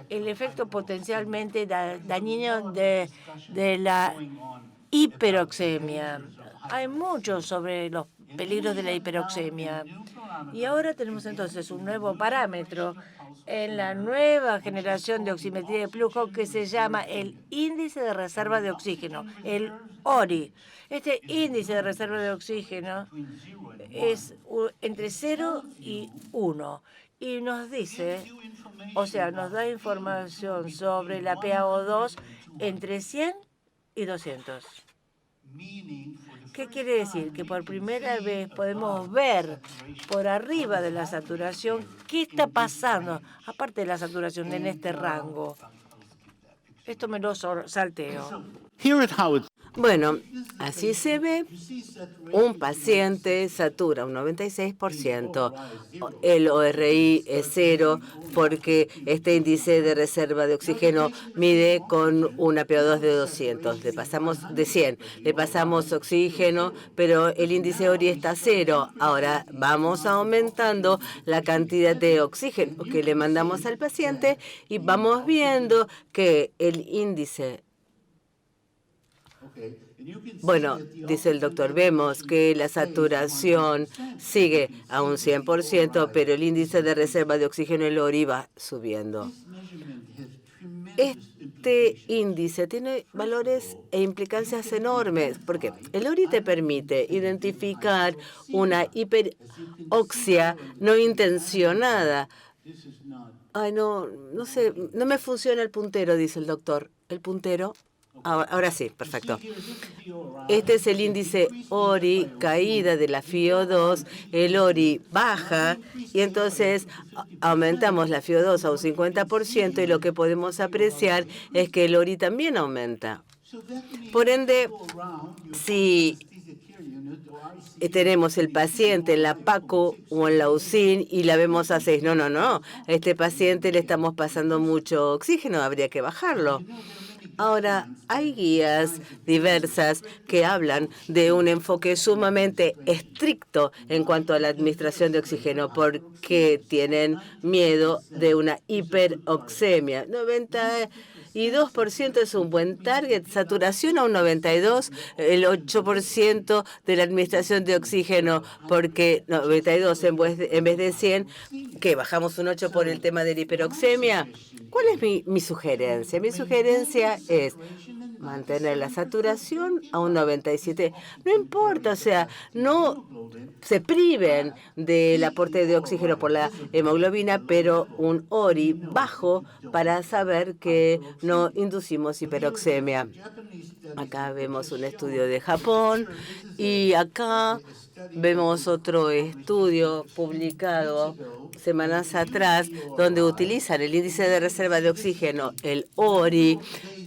el efecto potencialmente dañino de la hiperoxemia. Hay mucho sobre los peligros de la hiperoxemia. Y ahora tenemos entonces un nuevo parámetro en la nueva generación de oximetría de flujo que se llama el índice de reserva de oxígeno, el ORI. Este índice de reserva de oxígeno es entre 0 y 1 y nos dice, o sea, nos da información sobre la PaO2 entre 100 y 200. ¿Qué quiere decir? Que por primera vez podemos ver por arriba de la saturación qué está pasando, aparte de la saturación en este rango. Esto me lo salteo. Bueno, así se ve. Un paciente satura un 96%. El ORI es 0 porque este índice de reserva de oxígeno mide con una PaO2 de 200. Le pasamos de 100. Le pasamos oxígeno, pero el índice ORI está 0. Ahora vamos aumentando la cantidad de oxígeno que le mandamos al paciente y vamos viendo que el índice... Bueno, dice el doctor, vemos que la saturación sigue a un 100%, pero el índice de reserva de oxígeno, el ORI, va subiendo. Este índice tiene valores e implicancias enormes, porque el ORI te permite identificar una hiperoxia no intencionada. Ay, no sé, no me funciona el puntero, dice el doctor. ¿El puntero? Ahora sí, perfecto. Este es el índice ORI, caída de la FiO2, el ORI baja y entonces aumentamos la FiO2 a un 50% y lo que podemos apreciar es que el ORI también aumenta. Por ende, si tenemos el paciente en la PACU o en la UCIN y la vemos a 6, no, a este paciente le estamos pasando mucho oxígeno, habría que bajarlo. Ahora, hay guías diversas que hablan de un enfoque sumamente estricto en cuanto a la administración de oxígeno porque tienen miedo de una hiperoxemia. 92% es un buen target, saturación a un 92%, el 8% de la administración de oxígeno, porque 92 en vez de 100, que bajamos un 8 por el tema de la hiperoxemia. ¿Cuál es mi sugerencia? Mi sugerencia es mantener la saturación a un 97. No importa, o sea, no se priven del aporte de oxígeno por la hemoglobina, pero un ORI bajo para saber que no inducimos hiperoxemia. Acá vemos un estudio de Japón y acá vemos otro estudio publicado semanas atrás donde utilizan el índice de reserva de oxígeno, el ORI,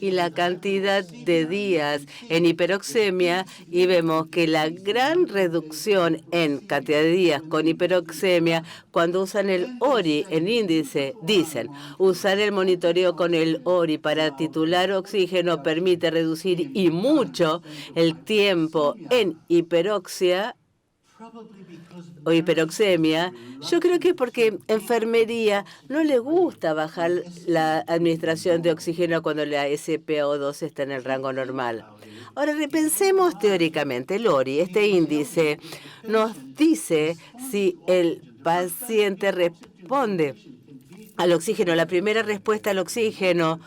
y la cantidad de días en hiperoxemia y vemos que la gran reducción en cantidad de días con hiperoxemia cuando usan el ORI en índice, dicen, usar el monitoreo con el ORI para titular oxígeno permite reducir y mucho el tiempo en hiperoxia o hiperoxemia. Yo creo que porque enfermería no le gusta bajar la administración de oxígeno cuando la SpO2 está en el rango normal. Ahora repensemos teóricamente el ORI. Este índice nos dice si el paciente responde al oxígeno. La primera respuesta al oxígeno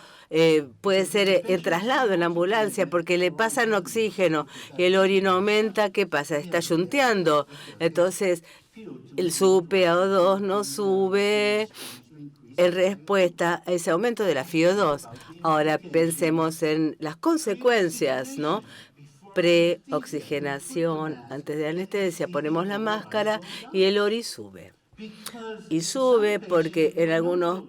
puede ser el traslado en la ambulancia porque le pasan oxígeno y el ORI no aumenta. ¿Qué pasa? Está shunteando. Entonces, su PO2 no sube en respuesta a ese aumento de la FiO2. Ahora pensemos en las consecuencias, ¿no? Preoxigenación antes de anestesia. Ponemos la máscara y el ORI sube. Y sube porque en algunos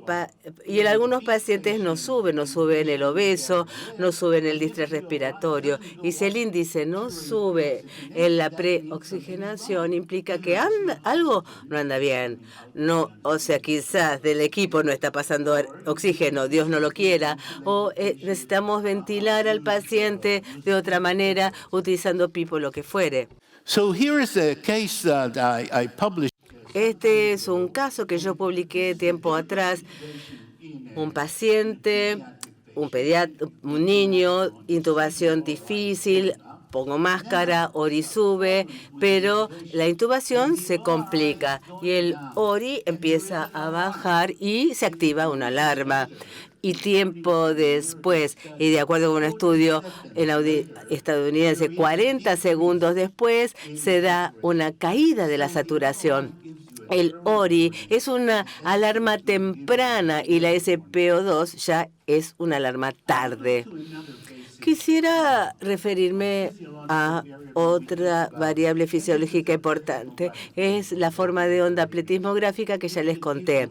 pacientes no sube en el obeso, no sube en el distrés respiratorio. Y si el índice no sube en la preoxigenación, implica que algo no anda bien. No, o sea, quizás del equipo no está pasando oxígeno, Dios no lo quiera, o necesitamos ventilar al paciente de otra manera, utilizando PIPO, lo que fuere. So here is a case that I published. Este es un caso que yo publiqué tiempo atrás. Un paciente, un pediatra, un niño, intubación difícil, pongo máscara, ORI sube, pero la intubación se complica y el ORI empieza a bajar y se activa una alarma. Y tiempo después, y de acuerdo con un estudio estadounidense, 40 segundos después, se da una caída de la saturación. El ORI es una alarma temprana y la SpO2 ya es una alarma tarde. Quisiera referirme a otra variable fisiológica importante. Es la forma de onda pletismográfica que ya les conté,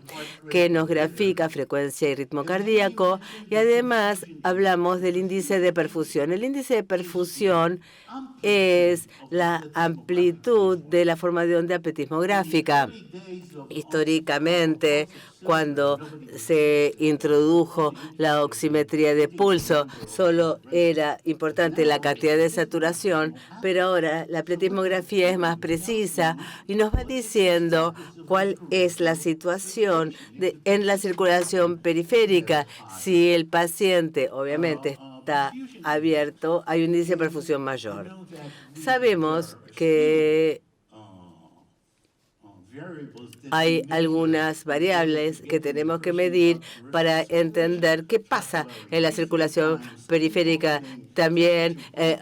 que nos grafica frecuencia y ritmo cardíaco. Y además hablamos del índice de perfusión. El índice de perfusión es la amplitud de la forma de onda pletismográfica. Históricamente, cuando se introdujo la oximetría de pulso, solo era importante la cantidad de saturación, pero ahora la pletismografía es más precisa y nos va diciendo cuál es la situación en la circulación periférica. Si el paciente, obviamente, está abierto, hay un índice de perfusión mayor. Sabemos que hay algunas variables que tenemos que medir para entender qué pasa en la circulación periférica. También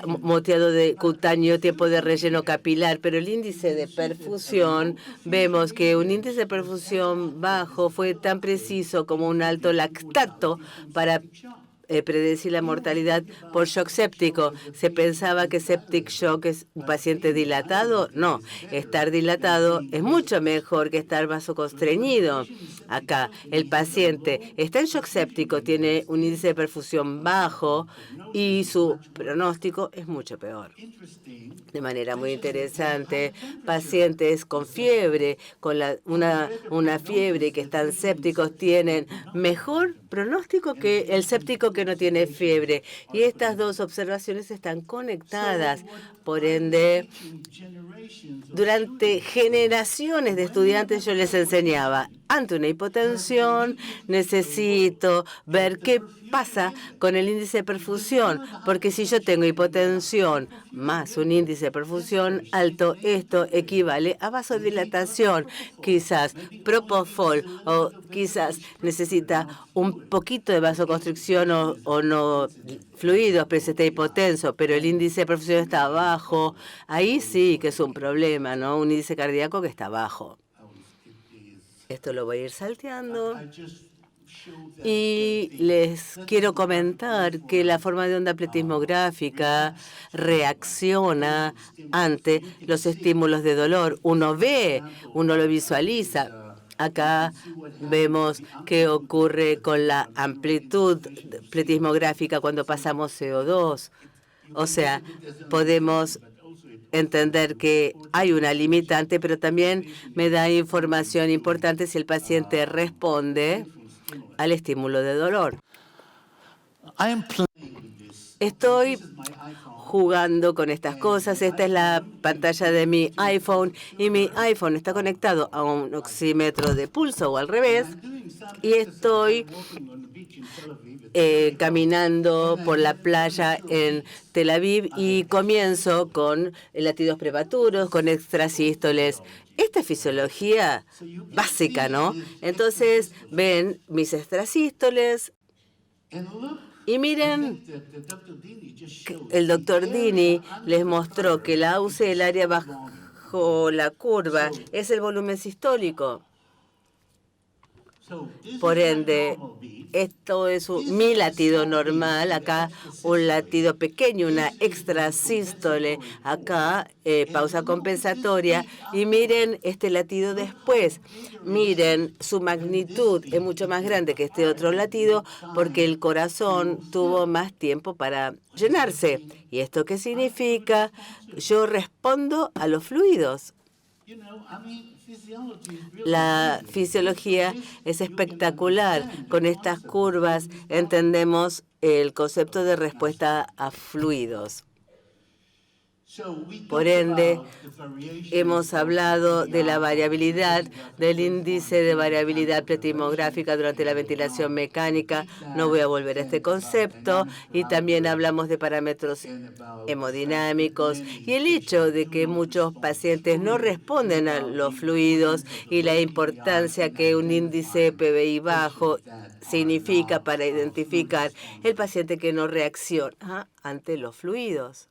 moteado de cutáneo, tiempo de relleno capilar, pero el índice de perfusión, vemos que un índice de perfusión bajo fue tan preciso como un alto lactato para predecir la mortalidad por shock séptico. ¿Se pensaba que septic shock es un paciente dilatado? No, estar dilatado es mucho mejor que estar vasoconstreñido. Acá, el paciente está en shock séptico, tiene un índice de perfusión bajo y su pronóstico es mucho peor. De manera muy interesante, pacientes con fiebre, con una fiebre que están sépticos, tienen mejor pronóstico que el séptico que no tiene fiebre. Y estas dos observaciones están conectadas. Por ende, durante generaciones de estudiantes yo les enseñaba, ante una hipotensión necesito ver qué pasa con el índice de perfusión, porque si yo tengo hipotensión más un índice de perfusión alto, esto equivale a vasodilatación. Quizás propofol o quizás necesita un poquito de vasoconstricción o no fluidos, pero se está hipotenso, pero el índice de perfusión está bajo. Ahí sí que es un problema, ¿no? Un índice cardíaco que está bajo. Esto lo voy a ir salteando. Y les quiero comentar que la forma de onda pletismográfica reacciona ante los estímulos de dolor. Uno ve, uno lo visualiza. Acá vemos qué ocurre con la amplitud pletismográfica cuando pasamos CO2. O sea, podemos entender que hay una limitante, pero también me da información importante si el paciente responde al estímulo de dolor. Estoy jugando con estas cosas. Esta es la pantalla de mi iPhone y mi iPhone está conectado a un oxímetro de pulso o al revés. Y estoy caminando por la playa en Tel Aviv y comienzo con latidos prematuros, con extrasístoles. Esta es fisiología básica, ¿no? Entonces, ven mis extrasístoles y miren, el doctor Dini les mostró que la AUC, el área bajo la curva, es el volumen sistólico. Por ende, esto es mi latido normal, acá un latido pequeño, una extrasístole, acá pausa compensatoria, y miren este latido después. Miren, su magnitud es mucho más grande que este otro latido porque el corazón tuvo más tiempo para llenarse. ¿Y esto qué significa? Yo respondo a los fluidos. La fisiología es espectacular. Con estas curvas entendemos el concepto de respuesta a fluidos. Por ende, hemos hablado de la variabilidad, del índice de variabilidad pletismográfica durante la ventilación mecánica. No voy a volver a este concepto. Y también hablamos de parámetros hemodinámicos y el hecho de que muchos pacientes no responden a los fluidos y la importancia que un índice PVI bajo significa para identificar el paciente que no reacciona ante los fluidos.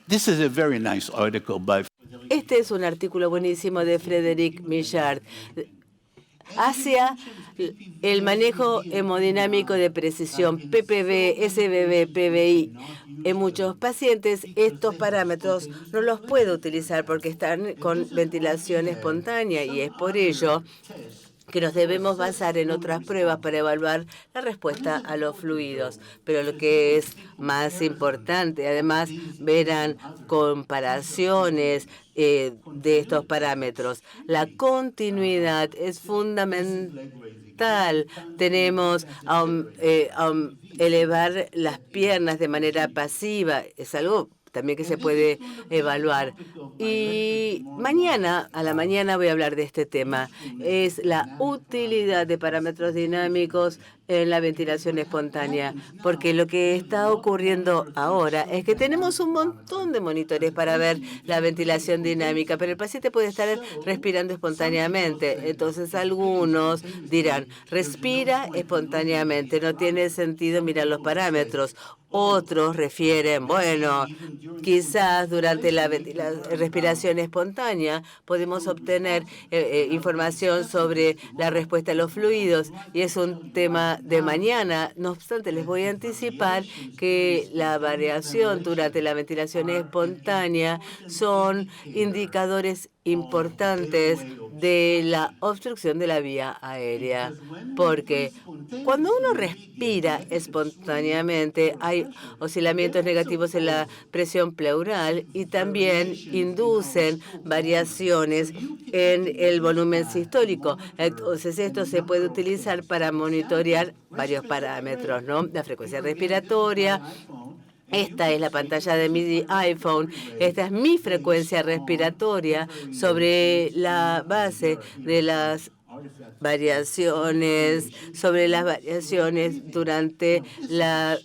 This is a very nice article by Este es un artículo buenísimo de Frédéric Michard hacia el manejo hemodinámico de precisión, PPV, SBB, PVI. En muchos pacientes estos parámetros no los puedo utilizar porque están con ventilación espontánea y es por ello que nos debemos basar en otras pruebas para evaluar la respuesta a los fluidos. Pero lo que es más importante, además, verán comparaciones de estos parámetros. La continuidad es fundamental. Tenemos elevar las piernas de manera pasiva. Es algo también que se puede evaluar. Y a la mañana voy a hablar de este tema. Es la utilidad de parámetros dinámicos en la ventilación espontánea, porque lo que está ocurriendo ahora es que tenemos un montón de monitores para ver la ventilación dinámica, pero el paciente puede estar respirando espontáneamente. Entonces algunos dirán, respira espontáneamente, no tiene sentido mirar los parámetros. Otros refieren, bueno, quizás durante la respiración espontánea podemos obtener información sobre la respuesta a los fluidos y es un tema de mañana. No obstante, les voy a anticipar que la variación durante la ventilación espontánea son indicadores importantes de la obstrucción de la vía aérea, porque cuando uno respira espontáneamente hay oscilamientos negativos en la presión pleural y también inducen variaciones en el volumen sistólico. Entonces, esto se puede utilizar para monitorear varios parámetros, ¿no? La frecuencia respiratoria. Esta es la pantalla de mi iPhone. Esta es mi frecuencia respiratoria sobre la base de las variaciones, durante la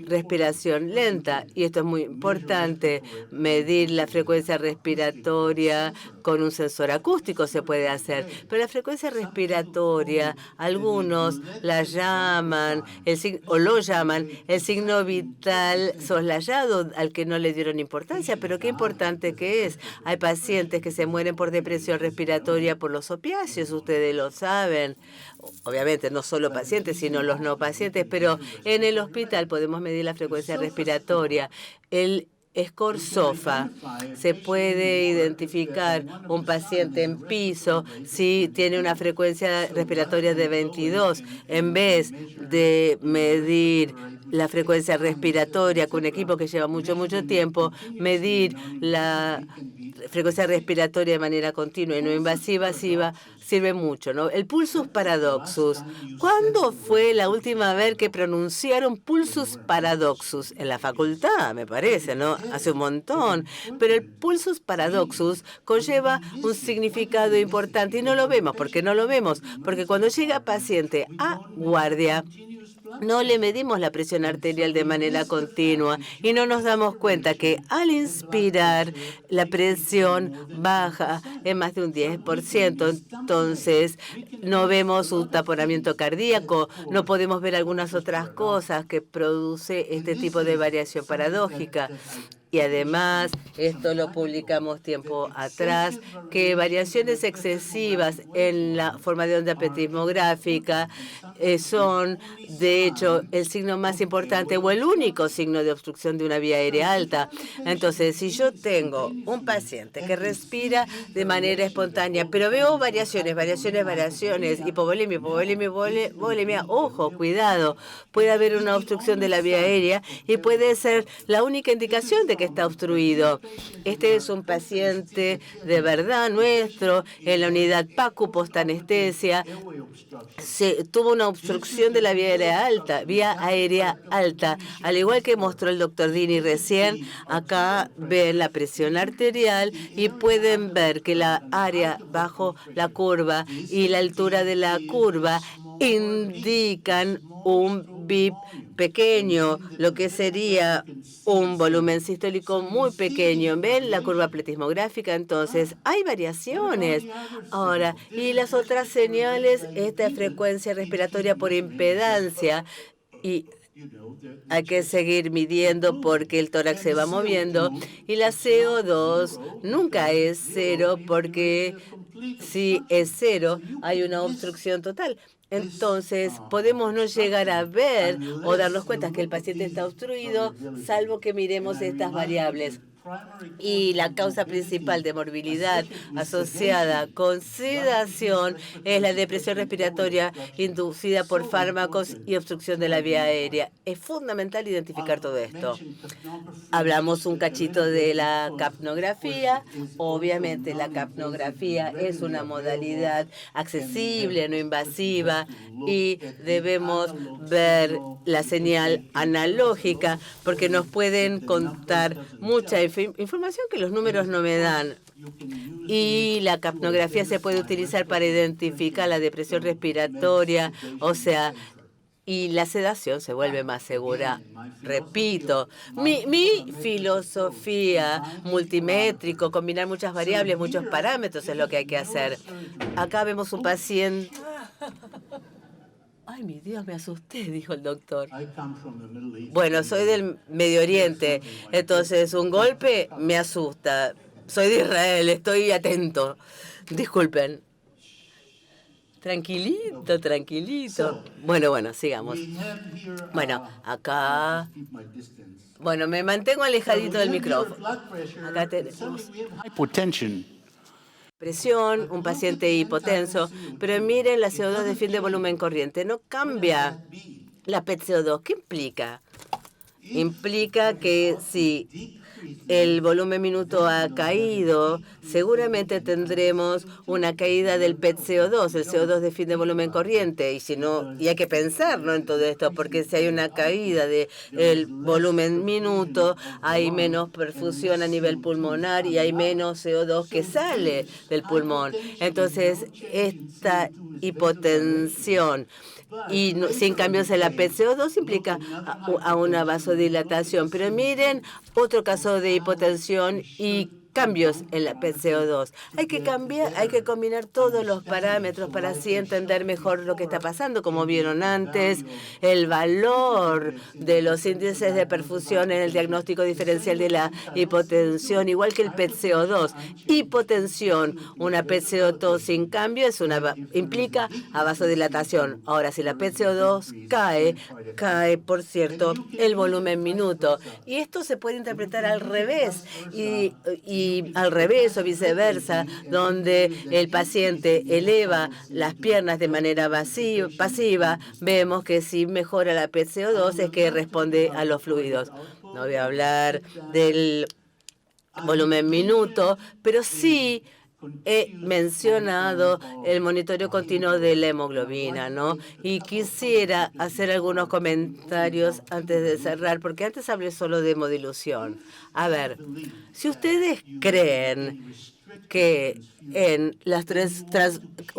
respiración lenta. Y esto es muy importante. Medir la frecuencia respiratoria con un sensor acústico se puede hacer. Pero la frecuencia respiratoria, algunos la llaman, lo llaman el signo vital soslayado al que no le dieron importancia. Pero qué importante que es. Hay pacientes que se mueren por depresión respiratoria por los opiáceos, ustedes lo saben. Obviamente, no solo pacientes, sino los no pacientes, pero en el hospital podemos medir la frecuencia respiratoria. El score SOFA. Se puede identificar un paciente en piso si tiene una frecuencia respiratoria de 22. En vez de medir la frecuencia respiratoria con un equipo que lleva mucho tiempo, medir la frecuencia respiratoria de manera continua y no invasiva sirve mucho, ¿no? El pulsus paradoxus. ¿Cuándo fue la última vez que pronunciaron pulsus paradoxus? En la facultad, me parece, ¿no? Hace un montón. Pero el pulsus paradoxus conlleva un significado importante y no lo vemos. ¿Por qué no lo vemos? Porque cuando llega paciente a guardia, no le medimos la presión arterial de manera continua y no nos damos cuenta que al inspirar la presión baja en más de un 10%. Entonces, no vemos un taponamiento cardíaco, no podemos ver algunas otras cosas que produce este tipo de variación paradójica. Y además, esto lo publicamos tiempo atrás, que variaciones excesivas en la forma de onda petismográfica son, de hecho, el signo más importante o el único signo de obstrucción de una vía aérea alta. Entonces, si yo tengo un paciente que respira de manera espontánea, pero veo variaciones, hipovolemia, ojo, cuidado, puede haber una obstrucción de la vía aérea y puede ser la única indicación de que está obstruido. Este es un paciente de verdad nuestro en la unidad PACU postanestesia. Tuvo una obstrucción de la vía aérea alta, al igual que mostró el doctor Dini recién. Acá ven la presión arterial y pueden ver que la área bajo la curva y la altura de la curva indican un BIP pequeño, lo que sería un volumen sistólico muy pequeño. ¿Ven la curva pletismográfica? Entonces, hay variaciones. Ahora, y las otras señales, esta frecuencia respiratoria por impedancia, y hay que seguir midiendo porque el tórax se va moviendo, y la CO2 nunca es cero porque si es cero hay una obstrucción total. Entonces, podemos no llegar a ver o darnos cuenta que el paciente está obstruido, salvo que miremos estas variables. Y la causa principal de morbilidad asociada con sedación es la depresión respiratoria inducida por fármacos y obstrucción de la vía aérea. Es fundamental identificar todo esto. Hablamos un cachito de la capnografía. Obviamente, la capnografía es una modalidad accesible, no invasiva, y debemos ver la señal analógica porque nos pueden contar mucha información que los números no me dan. Y la capnografía se puede utilizar para identificar la depresión respiratoria, o sea, y la sedación se vuelve más segura. Repito, mi filosofía multimétrico, combinar muchas variables, muchos parámetros es lo que hay que hacer. Acá vemos un paciente. Ay, mi Dios, me asusté, dijo el doctor. I come from the Middle East. Bueno, soy del Medio Oriente, entonces un golpe me asusta. Soy de Israel, estoy atento. Disculpen. Tranquilito, tranquilito. Bueno, sigamos. We have here, Bueno, acá... keep my distance. Bueno, me mantengo alejadito del micrófono. Blood pressure. Acá tenemos We have hypotension. presión, un paciente hipotenso, pero miren la CO2 de fin de volumen corriente. No cambia la PET-CO2. ¿Qué implica? Implica que si el volumen minuto ha caído, seguramente tendremos una caída del PET-CO2, el CO2 de fin de volumen corriente. Y si no, y hay que pensar, ¿no?, en todo esto, porque si hay una caída del volumen minuto, hay menos perfusión a nivel pulmonar y hay menos CO2 que sale del pulmón. Entonces, esta hipotensión y sin cambios en la PCO2 implica a una vasodilatación. Pero miren otro caso de hipotensión y cambios en la PCO2. Hay que combinar todos los parámetros para así entender mejor lo que está pasando. Como vieron antes, el valor de los índices de perfusión en el diagnóstico diferencial de la hipotensión, igual que el PCO2. Hipotensión, una PCO2 sin cambio implica a vasodilatación. Ahora, si la PCO2 cae, por cierto, el volumen minuto. Y esto se puede interpretar al revés y al revés o viceversa, donde el paciente eleva las piernas de manera pasiva, vemos que si mejora la PCO2 es que responde a los fluidos. No voy a hablar del volumen minuto, pero sí he mencionado el monitoreo continuo de la hemoglobina, ¿no? Y quisiera hacer algunos comentarios antes de cerrar, porque antes hablé solo de hemodilución. A ver, si ustedes creen que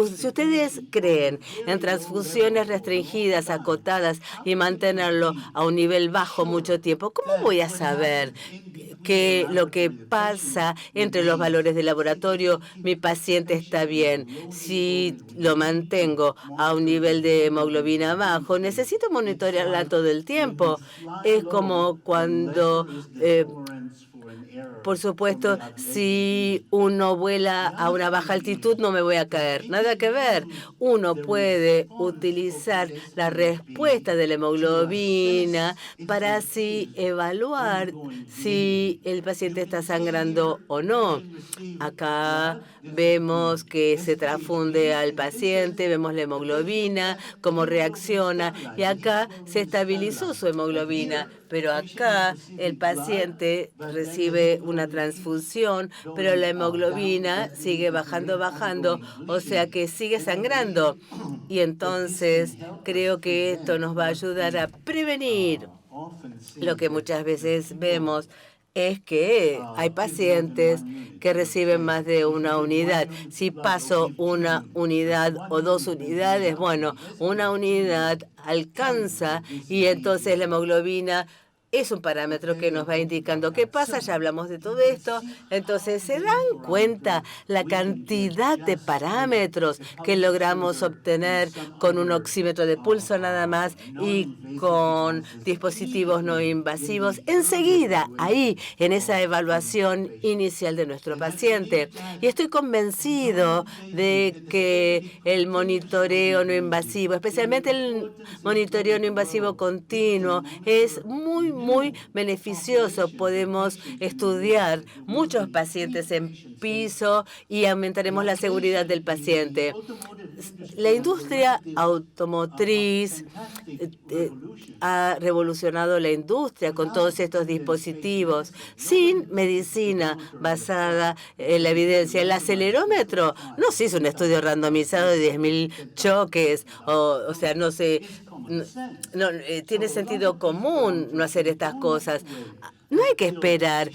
si ustedes creen en transfusiones restringidas, acotadas y mantenerlo a un nivel bajo mucho tiempo, ¿cómo voy a saber que lo que pasa entre los valores de laboratorio, mi paciente está bien? Si lo mantengo a un nivel de hemoglobina bajo, necesito monitorearla todo el tiempo. Es como cuando... por supuesto, si uno vuela a una baja altitud, no me voy a caer. Nada que ver. Uno puede utilizar la respuesta de la hemoglobina para así evaluar si el paciente está sangrando o no. Acá vemos que se transfunde al paciente, vemos la hemoglobina, cómo reacciona, y acá se estabilizó su hemoglobina. Pero acá el paciente recibe una transfusión, pero la hemoglobina sigue bajando, o sea que sigue sangrando. Y entonces creo que esto nos va a ayudar a prevenir lo que muchas veces vemos. Es que hay pacientes que reciben más de una unidad. Si paso una unidad o 2 unidades, bueno, una unidad alcanza y entonces la hemoglobina es un parámetro que nos va indicando qué pasa. Ya hablamos de todo esto. Entonces, ¿se dan cuenta la cantidad de parámetros que logramos obtener con un oxímetro de pulso nada más y con dispositivos no invasivos? Enseguida, ahí, en esa evaluación inicial de nuestro paciente. Y estoy convencido de que el monitoreo no invasivo, especialmente el monitoreo no invasivo continuo, es muy beneficioso. Podemos estudiar muchos pacientes en piso y aumentaremos la seguridad del paciente. La industria automotriz ha revolucionado la industria con todos estos dispositivos sin medicina basada en la evidencia. El acelerómetro no se hizo un estudio randomizado de 10.000 choques, o sea, no sé. No, tiene sentido común no hacer estas cosas. No hay que esperar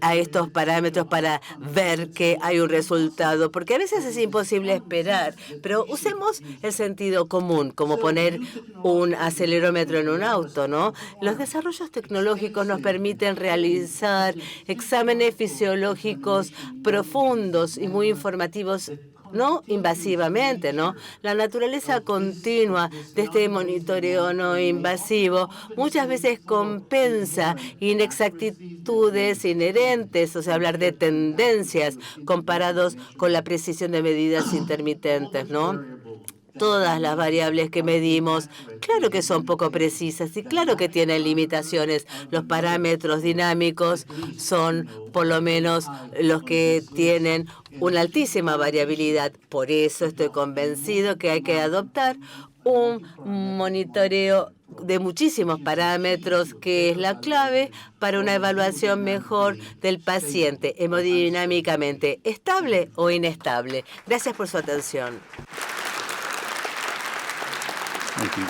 a estos parámetros para ver que hay un resultado, porque a veces es imposible esperar, pero usemos el sentido común, como poner un acelerómetro en un auto, ¿no? Los desarrollos tecnológicos nos permiten realizar exámenes fisiológicos profundos y muy informativos no invasivamente, ¿no? La naturaleza continua de este monitoreo no invasivo muchas veces compensa inexactitudes inherentes, o sea, hablar de tendencias comparados con la precisión de medidas intermitentes, ¿no? Todas las variables que medimos, claro que son poco precisas y claro que tienen limitaciones. Los parámetros dinámicos son por lo menos los que tienen una altísima variabilidad. Por eso estoy convencido que hay que adoptar un monitoreo de muchísimos parámetros, que es la clave para una evaluación mejor del paciente, hemodinámicamente estable o inestable. Gracias por su atención. Thank you.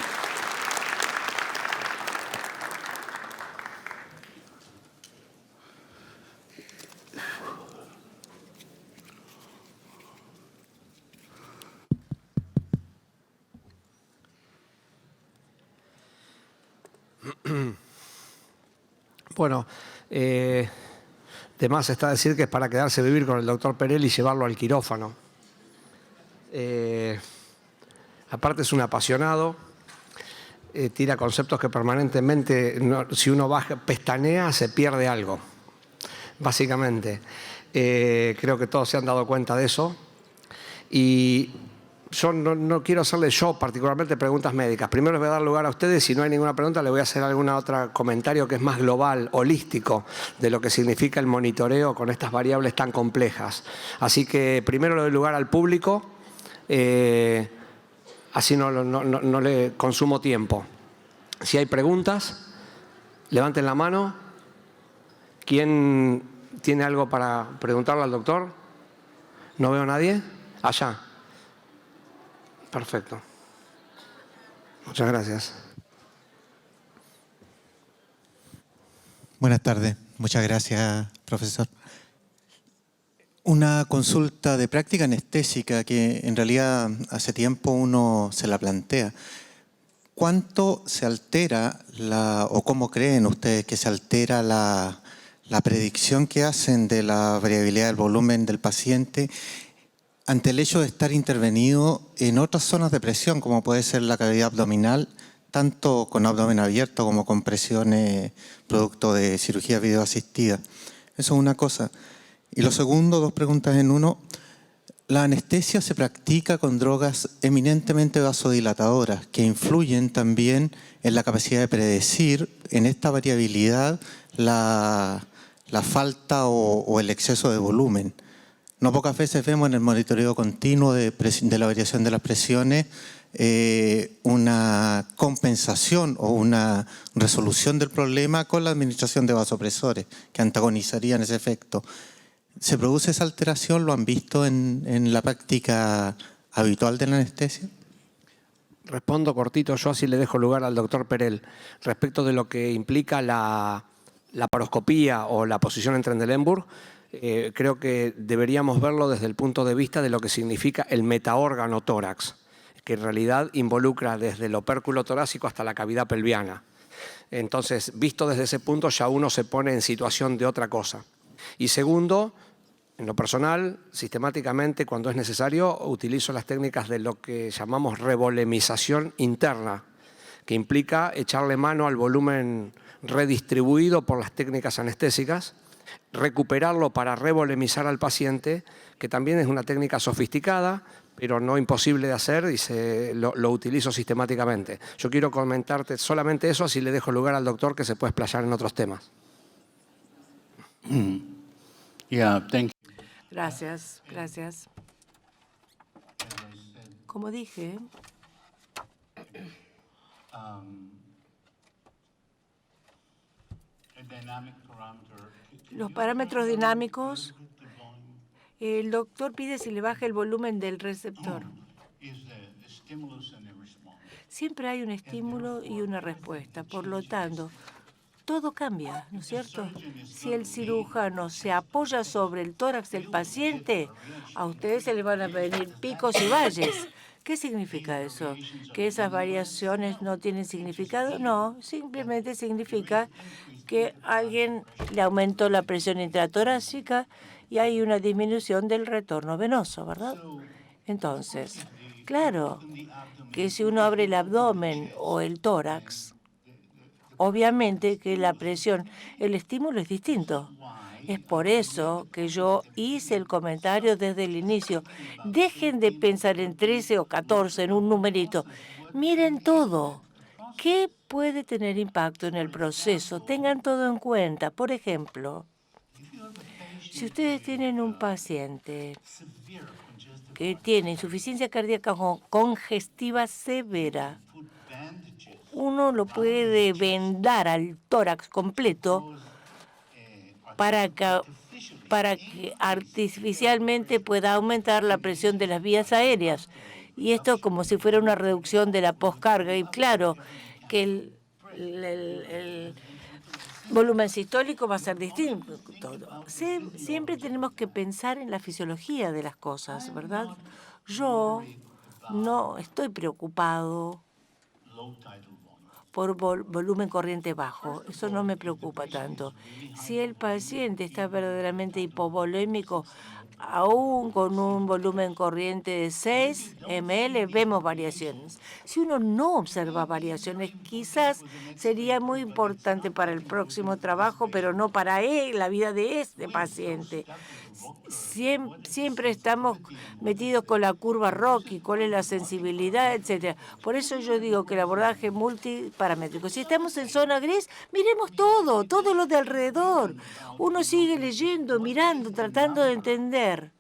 Bueno, de más está decir que es para quedarse a vivir con el doctor Perel y llevarlo al quirófano. Aparte es un apasionado, tira conceptos que permanentemente, si uno pestanea, se pierde algo, básicamente. Creo que todos se han dado cuenta de eso. Y yo no quiero hacerle particularmente preguntas médicas. Primero les voy a dar lugar a ustedes. Si no hay ninguna pregunta, le voy a hacer algún otro comentario que es más global, holístico, de lo que significa el monitoreo con estas variables tan complejas. Así que primero le doy lugar al público. Así no le consumo tiempo. Si hay preguntas, levanten la mano. ¿Quién tiene algo para preguntarle al doctor? ¿No veo a nadie? Allá. Perfecto. Muchas gracias. Buenas tardes. Muchas gracias, profesor. Una consulta de práctica anestésica que en realidad hace tiempo uno se la plantea. ¿Cuánto se altera o cómo creen ustedes que se altera la predicción que hacen de la variabilidad del volumen del paciente ante el hecho de estar intervenido en otras zonas de presión, como puede ser la cavidad abdominal, tanto con abdomen abierto como con presiones producto de cirugía videoasistida? Eso es una cosa. Y lo segundo, dos preguntas en uno. La anestesia se practica con drogas eminentemente vasodilatadoras que influyen también en la capacidad de predecir en esta variabilidad la falta o el exceso de volumen. No pocas veces vemos en el monitoreo continuo de la variación de las presiones una compensación o una resolución del problema con la administración de vasopresores que antagonizarían ese efecto. ¿Se produce esa alteración? ¿Lo han visto en la práctica habitual de la anestesia? Respondo cortito yo, así le dejo lugar al doctor Perel. Respecto de lo que implica la laparoscopía o la posición en Trendelenburg, creo que deberíamos verlo desde el punto de vista de lo que significa el metaórgano tórax, que en realidad involucra desde el opérculo torácico hasta la cavidad pelviana. Entonces, visto desde ese punto, ya uno se pone en situación de otra cosa. Y segundo, en lo personal, sistemáticamente, cuando es necesario, utilizo las técnicas de lo que llamamos revolemización interna, que implica echarle mano al volumen redistribuido por las técnicas anestésicas, recuperarlo para revolemizar al paciente, que también es una técnica sofisticada, pero no imposible de hacer, y lo utilizo sistemáticamente. Yo quiero comentarte solamente eso, así le dejo lugar al doctor que se puede explayar en otros temas. Yeah, thank you. Gracias, gracias. Como dije, los parámetros dinámicos, el doctor pide si le baja el volumen del receptor. Siempre hay un estímulo y una respuesta. Por lo tanto, todo cambia, ¿no es cierto? Si el cirujano se apoya sobre el tórax del paciente, a ustedes se les van a venir picos y valles. ¿Qué significa eso? ¿Que esas variaciones no tienen significado? No, simplemente significa que alguien le aumentó la presión intratorácica y hay una disminución del retorno venoso, ¿verdad? Entonces, claro que si uno abre el abdomen o el tórax, obviamente que la presión, el estímulo es distinto. Es por eso que yo hice el comentario desde el inicio. Dejen de pensar en 13 o 14, en un numerito. Miren todo. ¿Qué puede tener impacto en el proceso? Tengan todo en cuenta. Por ejemplo, si ustedes tienen un paciente que tiene insuficiencia cardíaca congestiva severa, uno lo puede vendar al tórax completo para que artificialmente pueda aumentar la presión de las vías aéreas. Y esto como si fuera una reducción de la poscarga. Y claro que el volumen sistólico va a ser distinto. Siempre tenemos que pensar en la fisiología de las cosas, ¿verdad? Yo no estoy preocupado por volumen corriente bajo. Eso no me preocupa tanto. Si el paciente está verdaderamente hipovolémico, aún con un volumen corriente de 6 ml, vemos variaciones. Si uno no observa variaciones, quizás sería muy importante para el próximo trabajo, pero no para la vida de este paciente. Siempre estamos metidos con la curva Rocky, cuál es la sensibilidad, etcétera. Por eso yo digo que el abordaje multiparamétrico. Si estamos en zona gris, miremos todo lo de alrededor. Uno sigue leyendo, mirando, tratando de entender.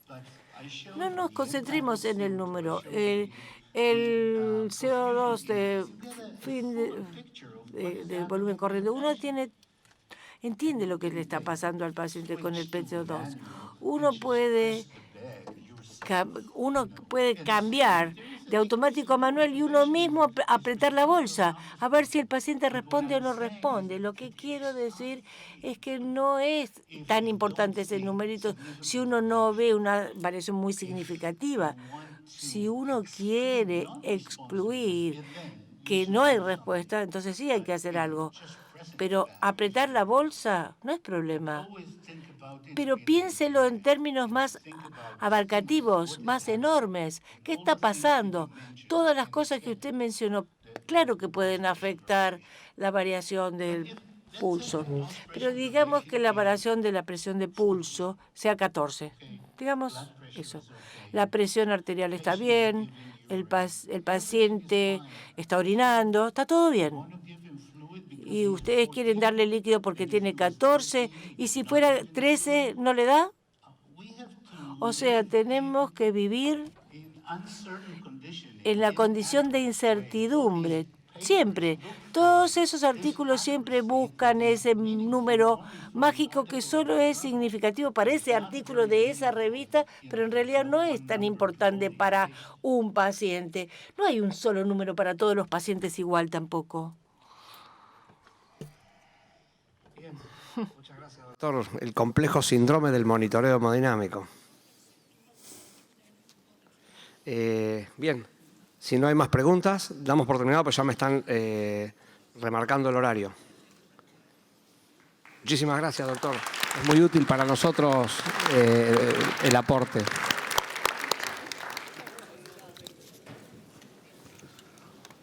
No nos concentremos en el número. El CO2 de volumen corriente. Uno entiende lo que le está pasando al paciente con el PCO2. Uno puede cambiar de automático a manual y uno mismo apretar la bolsa a ver si el paciente responde o no responde. Lo que quiero decir es que no es tan importante ese numerito si uno no ve una variación muy significativa. Si uno quiere excluir que no hay respuesta, entonces sí hay que hacer algo. Pero apretar la bolsa no es problema. Pero piénselo en términos más abarcativos, más enormes. ¿Qué está pasando? Todas las cosas que usted mencionó, claro que pueden afectar la variación del pulso. Pero digamos que la variación de la presión de pulso sea 14. Digamos eso. La presión arterial está bien, el paciente está orinando, está todo bien. Y ustedes quieren darle líquido porque tiene 14, y si fuera 13, ¿no le da? O sea, tenemos que vivir en la condición de incertidumbre. Siempre. Todos esos artículos siempre buscan ese número mágico que solo es significativo para ese artículo de esa revista, pero en realidad no es tan importante para un paciente. No hay un solo número para todos los pacientes igual tampoco. Doctor, el complejo síndrome del monitoreo hemodinámico. Bien, si no hay más preguntas, damos por terminado, pues ya me están remarcando el horario. Muchísimas gracias, doctor. Es muy útil para nosotros el aporte.